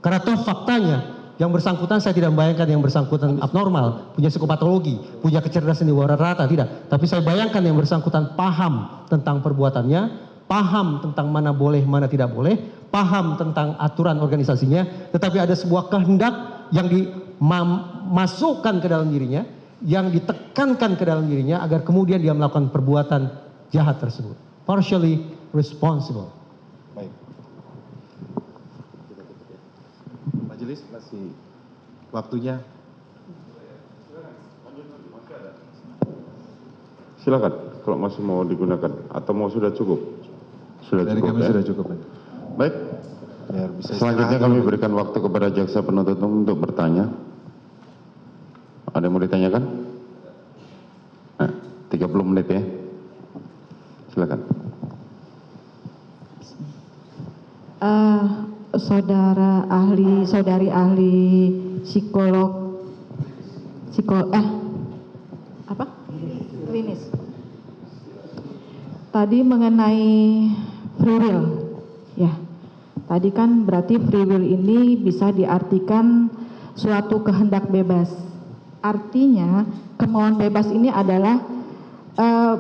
Karena toh faktanya yang bersangkutan, saya tidak membayangkan yang bersangkutan abnormal, punya psikopatologi, punya kecerdasan di bawah rata, tidak. Tapi saya bayangkan yang bersangkutan paham tentang perbuatannya, paham tentang mana boleh, mana tidak boleh, paham tentang aturan organisasinya, tetapi ada sebuah kehendak yang dimasukkan ke dalam dirinya, yang ditekankan ke dalam dirinya agar kemudian dia melakukan perbuatan jahat tersebut. Partially responsible. Baik. Majelis masih waktunya Silakan kalau masih mau digunakan atau mau sudah cukup. Sudah Dari cukup kami ya? sudah cukup. Baik. Biar bisa Selanjutnya istirahat kami dulu. berikan waktu kepada jaksa penuntut umum untuk bertanya. Ada yang mau ditanyakan? Nah, 30 menit ya. Silakan. Saudari ahli klinis. Tadi mengenai free will, ya. Tadi kan berarti free will ini bisa diartikan suatu kehendak bebas. Artinya kemauan bebas ini adalah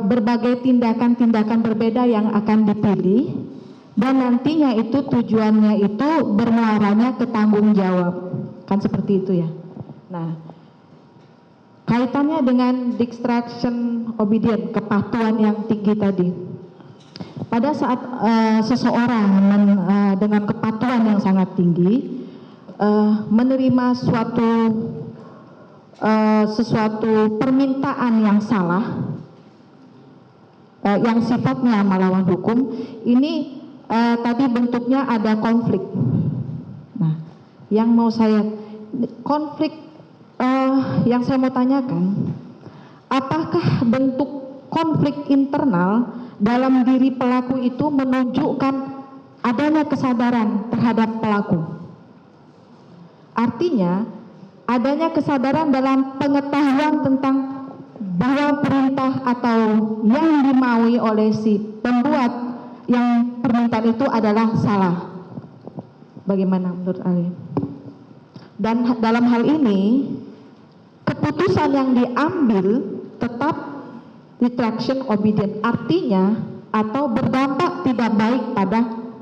berbagai tindakan-tindakan berbeda yang akan dipilih dan nantinya itu tujuannya itu bermuaranya ke tanggung jawab, kan seperti itu ya. Nah, kaitannya dengan distraction obedient, kepatuhan yang tinggi tadi. Pada saat seseorang dengan kepatuhan yang sangat tinggi menerima sesuatu permintaan yang salah, yang sifatnya melawan hukum, ini tadi bentuknya ada konflik. Nah, yang mau saya konflik yang saya mau tanyakan, apakah bentuk konflik internal dalam diri pelaku itu menunjukkan adanya kesadaran terhadap pelaku? Artinya, adanya kesadaran dalam pengetahuan tentang bahwa perintah atau yang dimaui oleh si pembuat yang permintaan itu adalah salah. Bagaimana menurut Ali? Dan dalam hal ini, keputusan yang diambil tetap distraction obedient, artinya atau berdampak tidak baik pada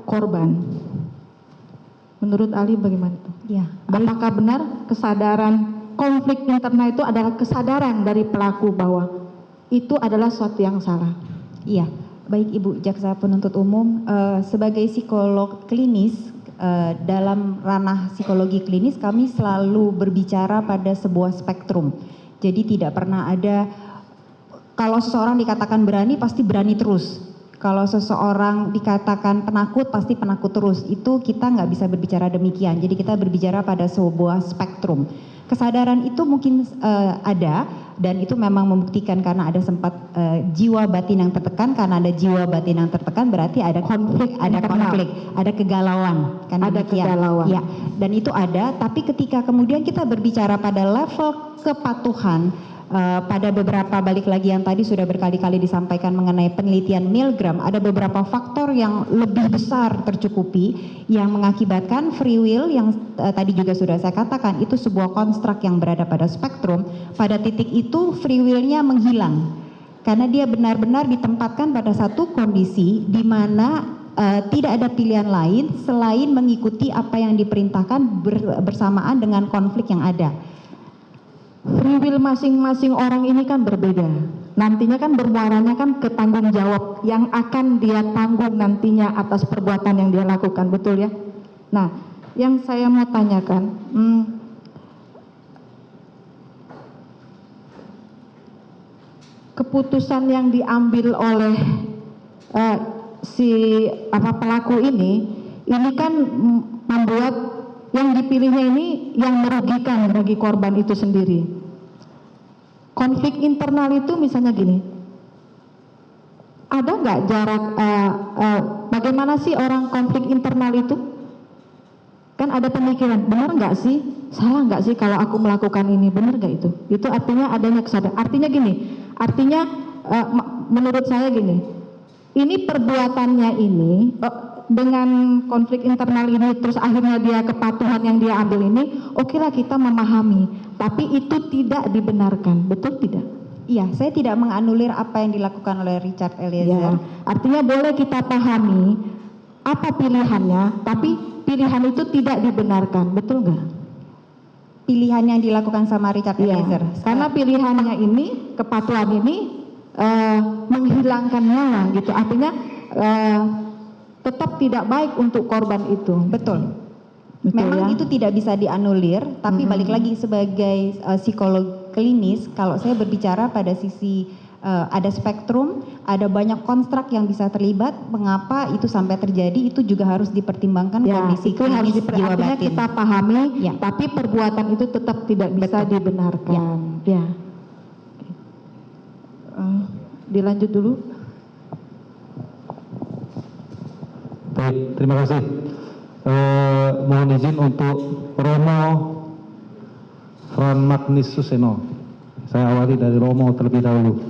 korban. Menurut Ali bagaimana itu? Ya, apakah benar kesadaran konflik internal itu adalah kesadaran dari pelaku bahwa itu adalah sesuatu yang salah? Iya, baik Ibu Jaksa Penuntut Umum, sebagai psikolog klinis, dalam ranah psikologi klinis kami selalu berbicara pada sebuah spektrum. Jadi tidak pernah ada, kalau seseorang dikatakan berani pasti berani terus. Kalau seseorang dikatakan penakut pasti penakut terus. Itu kita nggak bisa berbicara demikian. Jadi kita berbicara pada sebuah spektrum. Kesadaran itu mungkin ada dan itu memang membuktikan karena ada sempat jiwa batin yang tertekan. Karena ada jiwa batin yang tertekan berarti ada konflik, ada kegalauan. Kan ada demikian. kegalauan. Ya, dan itu ada. Tapi ketika kemudian kita berbicara pada level kepatuhan, pada beberapa, balik lagi yang tadi sudah berkali-kali disampaikan mengenai penelitian Milgram, ada beberapa faktor yang lebih besar tercukupi yang mengakibatkan free will yang tadi juga sudah saya katakan itu sebuah konstruk yang berada pada spektrum. Pada titik itu free will-nya menghilang karena dia benar-benar ditempatkan pada satu kondisi di mana tidak ada pilihan lain selain mengikuti apa yang diperintahkan bersamaan dengan konflik yang ada. Free will masing-masing orang ini kan berbeda. Nantinya kan bermuaranya kan ke tanggung jawab yang akan dia tanggung nantinya atas perbuatan yang dia lakukan, betul ya? Nah, yang saya mau tanyakan, keputusan yang diambil oleh pelaku ini kan membuat yang dipilihnya ini yang merugikan bagi korban itu sendiri. Konflik internal itu misalnya gini, ada nggak jarak, bagaimana sih orang konflik internal itu? Kan ada pemikiran, benar nggak sih, salah nggak sih kalau aku melakukan ini, benar nggak itu? Itu artinya adanya kesadaran. Artinya gini, menurut saya gini, ini perbuatannya ini, dengan konflik internal ini terus akhirnya dia kepatuhan yang dia ambil ini, oke lah kita memahami, tapi itu tidak dibenarkan, betul tidak? Iya, saya tidak menganulir apa yang dilakukan oleh Richard Eliezer. Ya, artinya boleh kita pahami apa pilihannya, tapi pilihan itu tidak dibenarkan, betul nggak? Pilihan yang dilakukan sama Richard Eliezer. Karena pilihannya ini, kepatuhan ini menghilangkan nyawa gitu, artinya tetap tidak baik untuk korban itu. Betul. Memang ya? itu tidak bisa dianulir, tapi balik lagi sebagai psikolog klinis, kalau saya berbicara pada sisi ada spektrum, ada banyak konstruk yang bisa terlibat. Mengapa itu sampai terjadi? Itu juga harus dipertimbangkan kondisi itu harus klinis jiwa artinya batin. kita pahami, Ya. tapi perbuatan itu tetap tidak bisa dibenarkan. Ya. Dilanjut dulu. Baik, terima kasih. Mohon izin untuk Romo Fran Magnis Suseno. Saya awali dari Romo terlebih dahulu.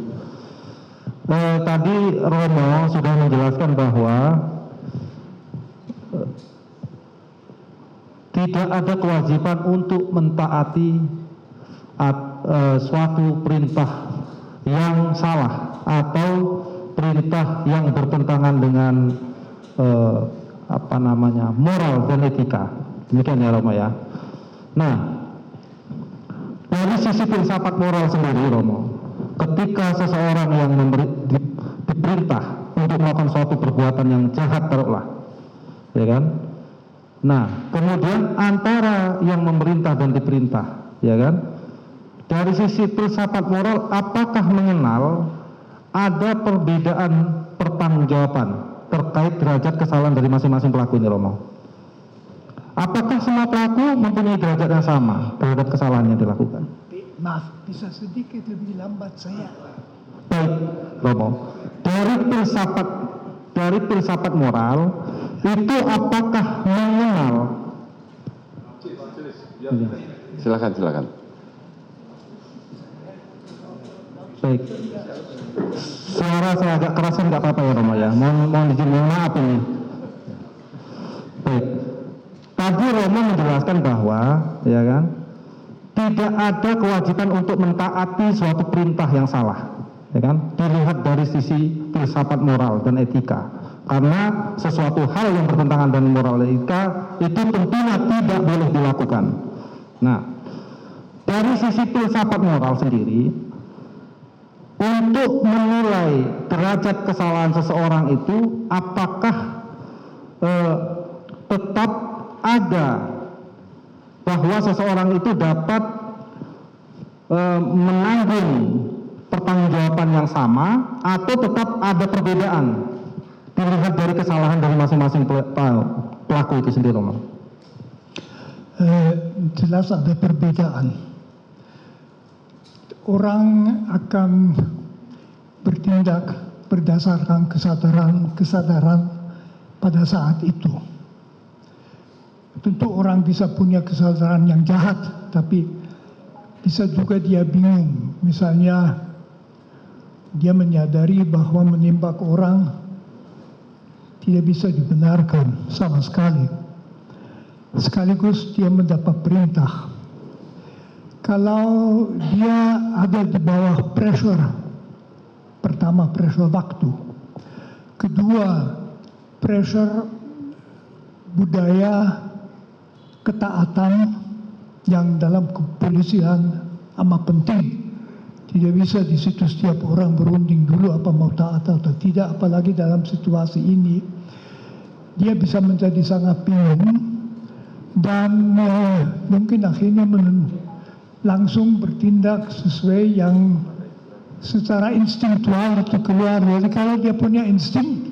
Tadi Romo sudah menjelaskan bahwa tidak ada kewajiban untuk mentaati suatu perintah yang salah atau perintah yang bertentangan dengan moral dan etika. Demikian ya Romo ya. Nah, dari sisi filsafat moral sendiri Romo, ketika seseorang yang diperintah untuk melakukan suatu perbuatan yang jahat taruhlah, ya kan? Nah, kemudian antara yang memerintah dan diperintah, ya kan? Dari sisi filsafat moral, apakah mengenal ada perbedaan pertanggungjawaban terkait derajat kesalahan dari masing-masing pelaku ini, Romo? Apakah semua pelaku mempunyai derajat yang sama terhadap kesalahan yang dilakukan? Maaf, bisa sedikit lebih lambat saya. Baik, Romo. Dari filsafat moral itu apakah mengenal? Silakan. Baik. Suara saya agak kerasan nggak apa-apa ya Romo ya. Mohon izin, maaf ini. Baik. Tadi Romo menjelaskan bahwa, ya kan, tidak ada kewajiban untuk mentaati suatu perintah yang salah, ya kan? Dilihat dari sisi filsafat moral dan etika. Karena sesuatu hal yang bertentangan dengan moral dan etika itu tentunya tidak boleh dilakukan. Nah, dari sisi filsafat moral sendiri, untuk menilai derajat kesalahan seseorang itu apakah tetap ada bahwa seseorang itu dapat menanggung pertanggungjawaban yang sama atau tetap ada perbedaan dilihat dari kesalahan dari masing-masing pelaku itu sendiri, Romo? Jelas ada perbedaan. Orang akan bertindak berdasarkan kesadaran pada saat itu. Tentu orang bisa punya kesadaran yang jahat, tapi bisa juga dia bingung. Misalnya dia menyadari bahwa menembak orang tidak bisa dibenarkan sama sekali. Sekaligus dia mendapat perintah. Kalau dia ada di bawah pressure, pertama pressure waktu, kedua pressure budaya ketaatan yang dalam kepolisian amat penting. Tidak bisa di situ setiap orang berunding dulu apa mau taat atau tidak, apalagi dalam situasi ini dia bisa menjadi sangat bingung dan mungkin akhirnya langsung bertindak sesuai yang secara instingtual itu keluar. Jadi kalau dia punya insting,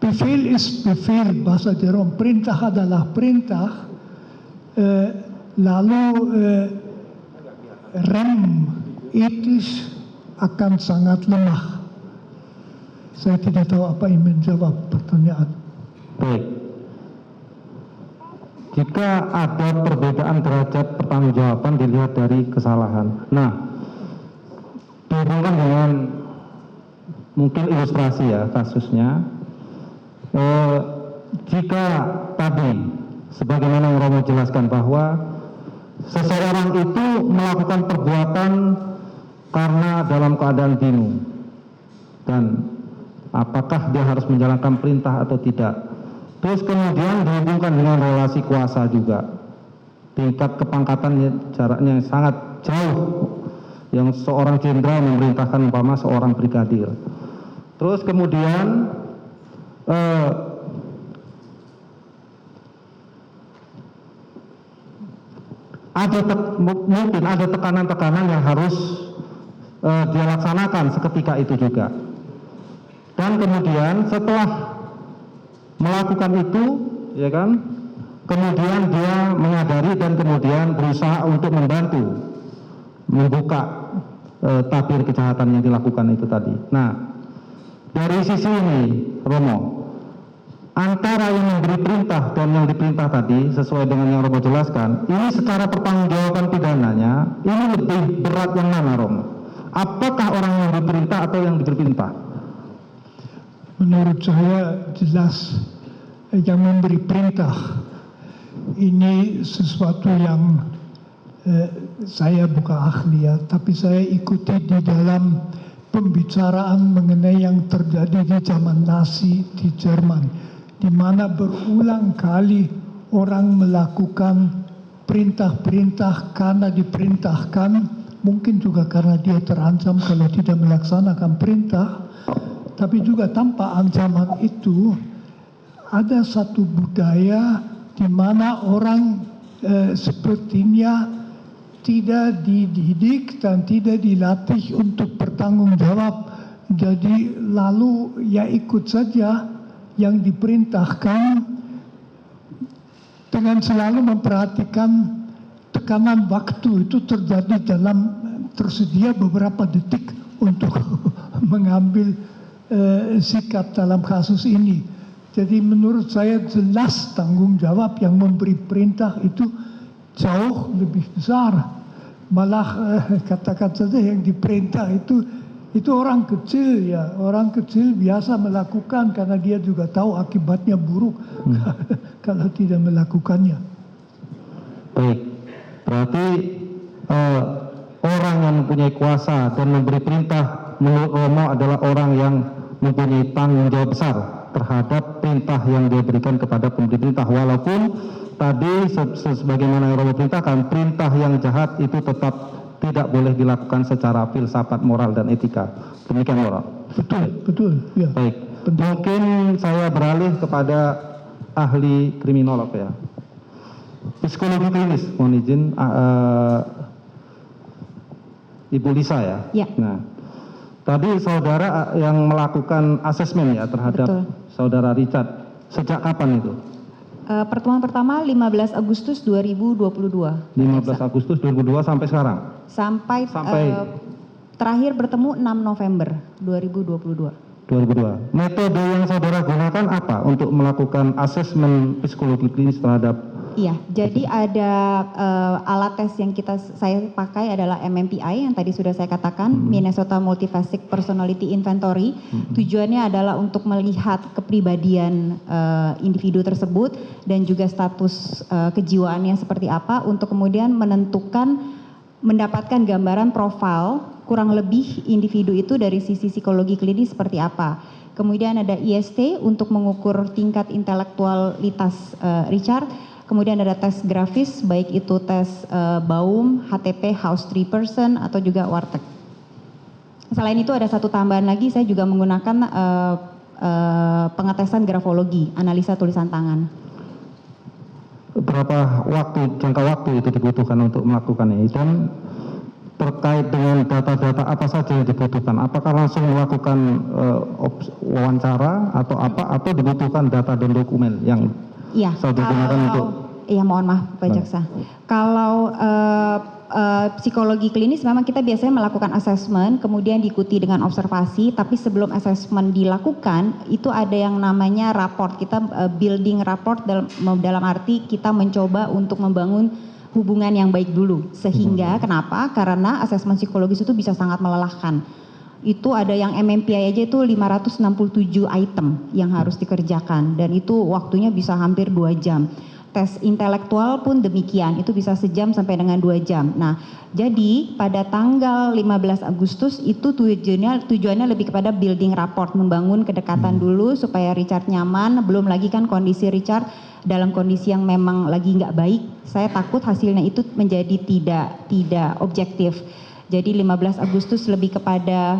befehl is befehl, bahasa Jerome, perintah adalah perintah, lalu rem etis akan sangat lemah. Saya tidak tahu apa yang menjawab pertanyaan. Baik. Jika ada perbedaan derajat pertanggungjawaban dilihat dari kesalahan. Nah, dihubungkan dengan mungkin ilustrasi ya kasusnya. Jika tadi, sebagaimana yang Romo jelaskan bahwa seseorang itu melakukan perbuatan karena dalam keadaan bingung, dan apakah dia harus menjalankan perintah atau tidak. Terus kemudian dihubungkan dengan relasi kuasa juga. Tingkat kepangkatannya jaraknya sangat jauh. Yang seorang jenderal memerintahkan umpama seorang brigadir. Terus kemudian mungkin ada tekanan-tekanan yang harus dia laksanakan seketika itu juga. Dan kemudian setelah melakukan itu, ya kan, kemudian dia menyadari dan kemudian berusaha untuk membuka tabir kejahatan yang dilakukan itu tadi. Nah, dari sisi ini, Romo, antara yang memberi perintah dan yang diperintah tadi, sesuai dengan yang Romo jelaskan, ini secara pertanggungjawaban pidananya, ini lebih berat yang mana, Romo? Apakah orang yang memberi perintah atau yang diberi perintah? Menurut saya jelas yang memberi perintah. Ini sesuatu yang saya bukan ahli ya, tapi saya ikuti di dalam pembicaraan mengenai yang terjadi di zaman Nazi di Jerman, di mana berulang kali orang melakukan perintah-perintah karena diperintahkan, mungkin juga karena dia terancam kalau tidak melaksanakan perintah, tapi juga tanpa ancaman itu ada satu budaya di mana orang sepertinya tidak dididik dan tidak dilatih untuk bertanggung jawab. Jadi lalu ya ikut saja yang diperintahkan dengan selalu memperhatikan tekanan waktu itu terjadi dalam tersedia beberapa detik untuk mengambil sikap dalam kasus ini. Jadi menurut saya jelas tanggung jawab yang memberi perintah itu jauh lebih besar. Malah katakan saja yang diperintah itu orang kecil ya. Orang kecil biasa melakukan karena dia juga tahu akibatnya buruk kalau tidak melakukannya. Baik, berarti orang yang mempunyai kuasa dan memberi perintah menurut Romo adalah orang yang mempunyai tanggung jawab besar terhadap perintah yang dia berikan kepada pemberi perintah, walaupun tadi sebagaimana yang Romo perintahkan, perintah yang jahat itu tetap tidak boleh dilakukan secara filsafat moral dan etika. Demikian moral. Betul ya. Baik, mungkin saya beralih kepada ahli kriminolog ya, psikologi klinis, mohon izin Ibu Lisa ya. Ya. Nah, tadi saudara yang melakukan asesmen ya terhadap saudara Richard, sejak kapan itu? Pertemuan pertama 15 Agustus 2022. 15 Agustus 2022 sampai sekarang? Sampai terakhir bertemu 6 November 2022. 2022. Metode yang saudara gunakan apa untuk melakukan asesmen psikologi klinis terhadap? Iya, jadi ada alat tes yang saya pakai adalah MMPI yang tadi sudah saya katakan, Minnesota Multifacet Personality Inventory. Tujuannya adalah untuk melihat kepribadian individu tersebut dan juga status kejiwaannya seperti apa untuk kemudian mendapatkan gambaran profil kurang lebih individu itu dari sisi psikologi klinis seperti apa. Kemudian ada IST untuk mengukur tingkat intelektualitas Richard. Kemudian ada tes grafis, baik itu tes Baum, HTP, House 3 Person, atau juga Warteg. Selain itu ada satu tambahan lagi, saya juga menggunakan pengetesan grafologi, analisa tulisan tangan. Berapa jangka waktu itu dibutuhkan untuk melakukannya? Dan terkait dengan data-data apa saja yang dibutuhkan? Apakah langsung melakukan wawancara atau apa? Atau dibutuhkan data dan dokumen yang saudara gunakan untuk? Iya, mohon maaf Pak Jaksa. Kalau psikologi klinis memang kita biasanya melakukan asesmen, kemudian diikuti dengan observasi, tapi sebelum asesmen dilakukan, itu ada yang namanya raport. Kita building raport dalam arti kita mencoba untuk membangun hubungan yang baik dulu. Sehingga kenapa? Karena asesmen psikologis itu bisa sangat melelahkan. Itu ada yang MMPI aja itu 567 item yang harus dikerjakan dan itu waktunya bisa hampir 2 jam. Tes intelektual pun demikian, itu bisa sejam sampai dengan 2 jam. Nah, jadi pada tanggal 15 Agustus itu tujuannya lebih kepada building rapport, membangun kedekatan dulu supaya Richard nyaman, belum lagi kan kondisi Richard dalam kondisi yang memang lagi nggak baik. Saya takut hasilnya itu menjadi tidak objektif. Jadi 15 Agustus lebih kepada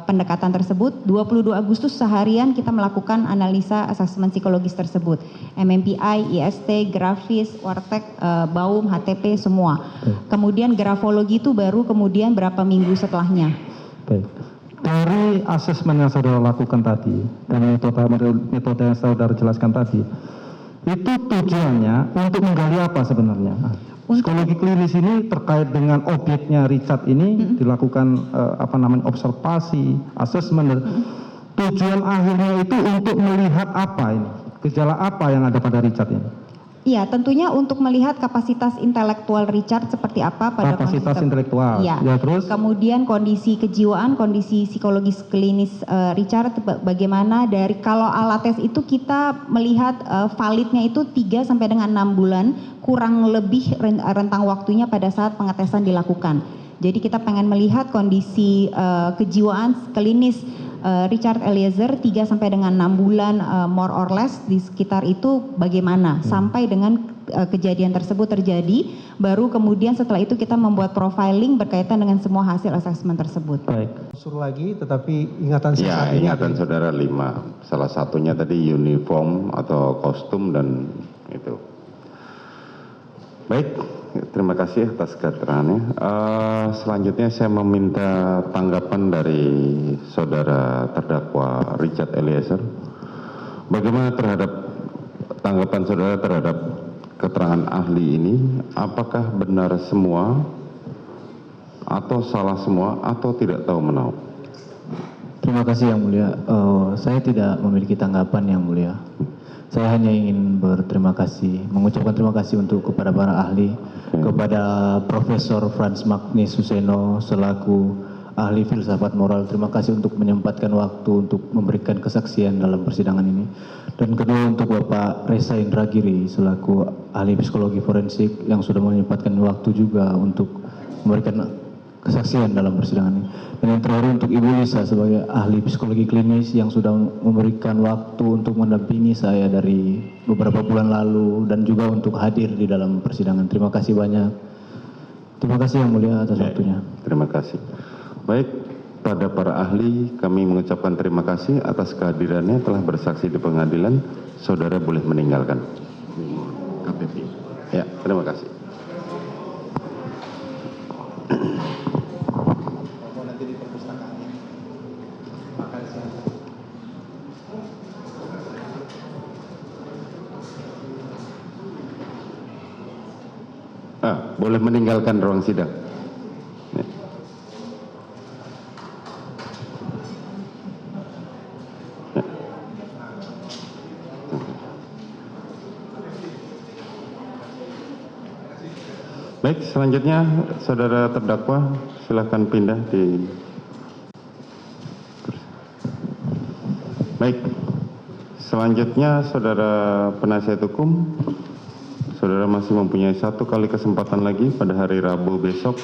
pendekatan tersebut, 22 Agustus seharian kita melakukan analisa asesmen psikologis tersebut. MMPI, IST, grafis, wartek, baum, HTP, semua. Kemudian grafologi itu baru kemudian berapa minggu setelahnya. Baik. Dari asesmen yang saudara lakukan tadi dan metode yang saudara jelaskan tadi, itu tujuannya untuk menggali apa sebenarnya? Psikologi klinis ini terkait dengan objeknya Richard ini dilakukan observasi, asesmen. Tujuan akhirnya itu untuk melihat apa ini? Gejala apa yang ada pada Richard ini? Iya, tentunya untuk melihat kapasitas intelektual Richard seperti apa pada kapasitas intelektual. Ya. Ya, terus Kemudian kondisi kejiwaan, kondisi psikologis klinis Richard bagaimana dari kalau alat tes itu kita melihat validnya itu 3 sampai dengan 6 bulan, kurang lebih rentang waktunya pada saat pengetesan dilakukan. Jadi kita pengen melihat kondisi kejiwaan klinis Richard Eliezer 3 sampai dengan 6 bulan more or less di sekitar itu bagaimana sampai dengan kejadian tersebut terjadi, baru kemudian setelah itu kita membuat profiling berkaitan dengan semua hasil asesmen tersebut. baik. Unsur lagi, tetapi ingatan saya Ya, saat ini ingatan saudara 5. Salah satunya tadi uniform atau kostum dan itu. Baik, terima kasih atas keterangannya. Selanjutnya saya meminta tanggapan dari saudara terdakwa Richard Eliezer. Bagaimana terhadap tanggapan saudara terhadap keterangan ahli ini? Apakah benar semua atau salah semua atau tidak tahu menahu? Terima kasih Yang Mulia. Saya tidak memiliki tanggapan Yang Mulia. Saya hanya ingin berterima kasih, mengucapkan terima kasih untuk kepada para ahli, kepada Profesor Frans Magnis Suseno selaku ahli filsafat moral. Terima kasih untuk menyempatkan waktu untuk memberikan kesaksian dalam persidangan ini. Dan kedua untuk Bapak Reza Indragiri selaku ahli psikologi forensik yang sudah menyempatkan waktu juga untuk memberikan kesaksian dalam persidangan ini. Dan yang terakhir untuk Ibu Lisa sebagai ahli psikologi klinis yang sudah memberikan waktu untuk mendampingi saya dari beberapa bulan lalu dan juga untuk hadir di dalam persidangan. Terima kasih banyak. Terima kasih Yang Mulia atas waktunya. Terima kasih. Baik, pada para ahli kami mengucapkan terima kasih atas kehadirannya telah bersaksi di pengadilan. Saudara boleh meninggalkan KPP. Ya, terima kasih. Boleh meninggalkan ruang sidang. Ya. Ya. Baik, selanjutnya saudara terdakwa silakan pindah di. Baik, selanjutnya saudara penasihat hukum. Saudara masih mempunyai 1 kali kesempatan lagi pada hari Rabu besok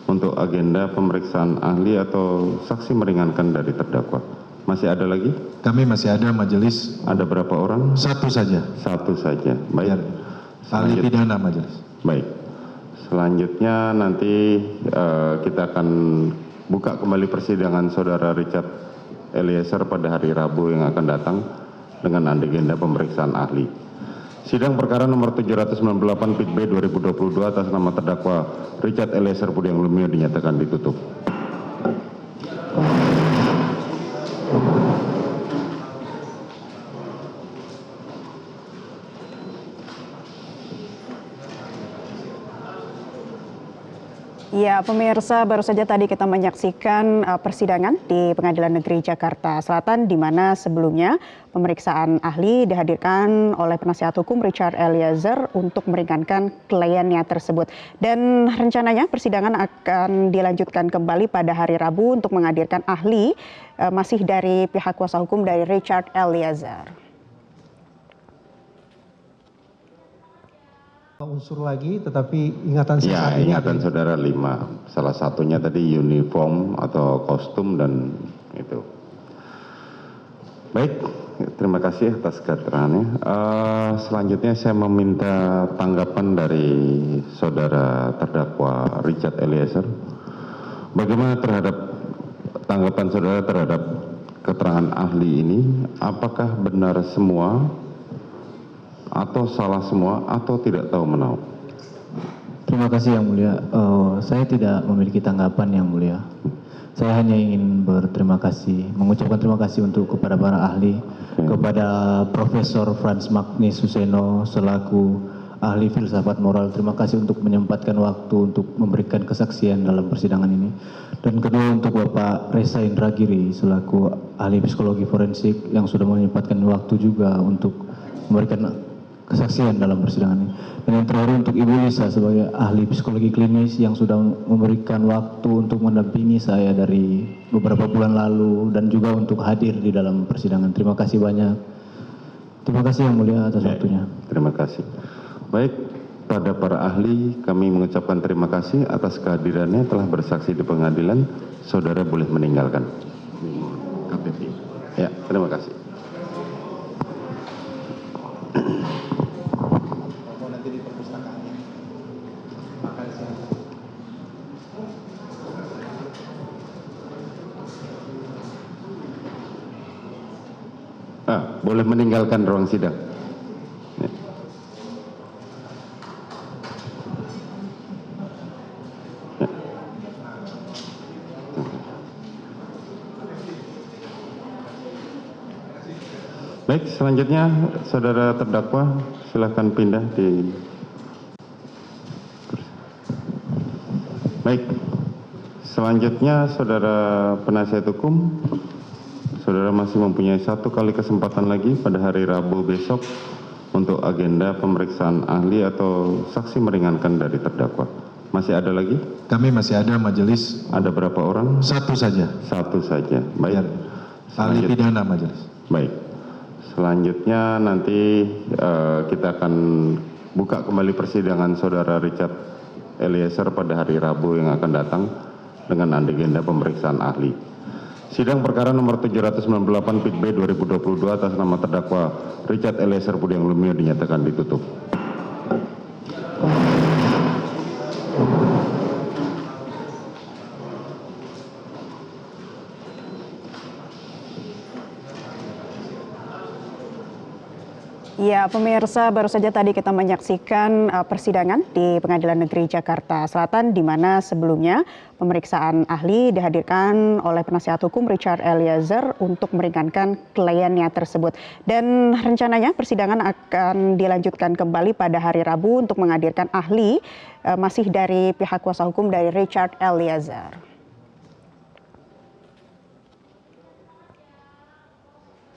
untuk agenda pemeriksaan ahli atau saksi meringankan dari terdakwa. Masih ada lagi? Kami masih ada majelis. Ada berapa orang? 1 saja. 1 saja. Baik. Ahli pidana majelis. Baik. Selanjutnya nanti kita akan buka kembali persidangan saudara Richard Eliezer pada hari Rabu yang akan datang dengan agenda pemeriksaan ahli. Sidang perkara nomor 798 PIT B 2022 atas nama terdakwa Richard Eliezer Pudiang Lumiu dinyatakan ditutup. Ya, pemirsa, baru saja tadi kita menyaksikan persidangan di Pengadilan Negeri Jakarta Selatan, di mana sebelumnya pemeriksaan ahli dihadirkan oleh penasihat hukum Richard Eliezer untuk meringankan kliennya tersebut. Dan rencananya persidangan akan dilanjutkan kembali pada hari Rabu untuk menghadirkan ahli masih dari pihak kuasa hukum dari Richard Eliezer. Unsur lagi, tetapi ingatan saya Ya, saat ini. ingatan saudara 5. Salah satunya tadi uniform atau kostum dan itu. Baik, terima kasih atas keterangannya. Selanjutnya saya meminta tanggapan dari saudara terdakwa Richard Eliezer. Bagaimana terhadap tanggapan saudara terhadap keterangan ahli ini? Apakah benar semua atau salah semua atau tidak tahu menahu? Terima kasih Yang Mulia. Saya tidak memiliki tanggapan Yang Mulia. Saya hanya ingin berterima kasih, mengucapkan terima kasih untuk kepada para ahli, kepada Profesor Frans Magnis Suseno selaku ahli filsafat moral. Terima kasih untuk menyempatkan waktu untuk memberikan kesaksian dalam persidangan ini. Dan kedua untuk Bapak Reza Indragiri selaku ahli psikologi forensik yang sudah menyempatkan waktu juga untuk memberikan kesaksian dalam persidangan ini. Dan yang terakhir untuk Ibu Lisa sebagai ahli psikologi klinis yang sudah memberikan waktu untuk mendampingi saya dari beberapa bulan lalu dan juga untuk hadir di dalam persidangan. Terima kasih banyak. Terima kasih Yang Mulia atas waktunya. Terima kasih. Baik, pada para ahli kami mengucapkan terima kasih atas kehadirannya telah bersaksi di pengadilan. Saudara boleh meninggalkan KPP. Ya, terima kasih. Boleh meninggalkan ruang sidang. Ya. Ya. Baik, selanjutnya saudara terdakwa silakan pindah di. Baik, selanjutnya saudara penasihat hukum. Saudara masih mempunyai satu kali kesempatan lagi pada hari Rabu besok untuk agenda pemeriksaan ahli atau saksi meringankan dari terdakwa. Masih ada lagi? Kami masih ada majelis. Ada berapa orang? Satu saja. Satu saja. Baik. Ahli pidana majelis. Baik. Selanjutnya nanti kita akan buka kembali persidangan saudara Richard Eliezer pada hari Rabu yang akan datang dengan agenda pemeriksaan ahli. Sidang perkara nomor 798 PIT B 2022 atas nama terdakwa Richard Eliezer Budiang Lumiu dinyatakan ditutup. Ya, pemirsa, baru saja tadi kita menyaksikan persidangan di Pengadilan Negeri Jakarta Selatan, di mana sebelumnya pemeriksaan ahli dihadirkan oleh penasihat hukum Richard Eliezer untuk meringankan kliennya tersebut. Dan rencananya persidangan akan dilanjutkan kembali pada hari Rabu untuk menghadirkan ahli masih dari pihak kuasa hukum dari Richard Eliezer.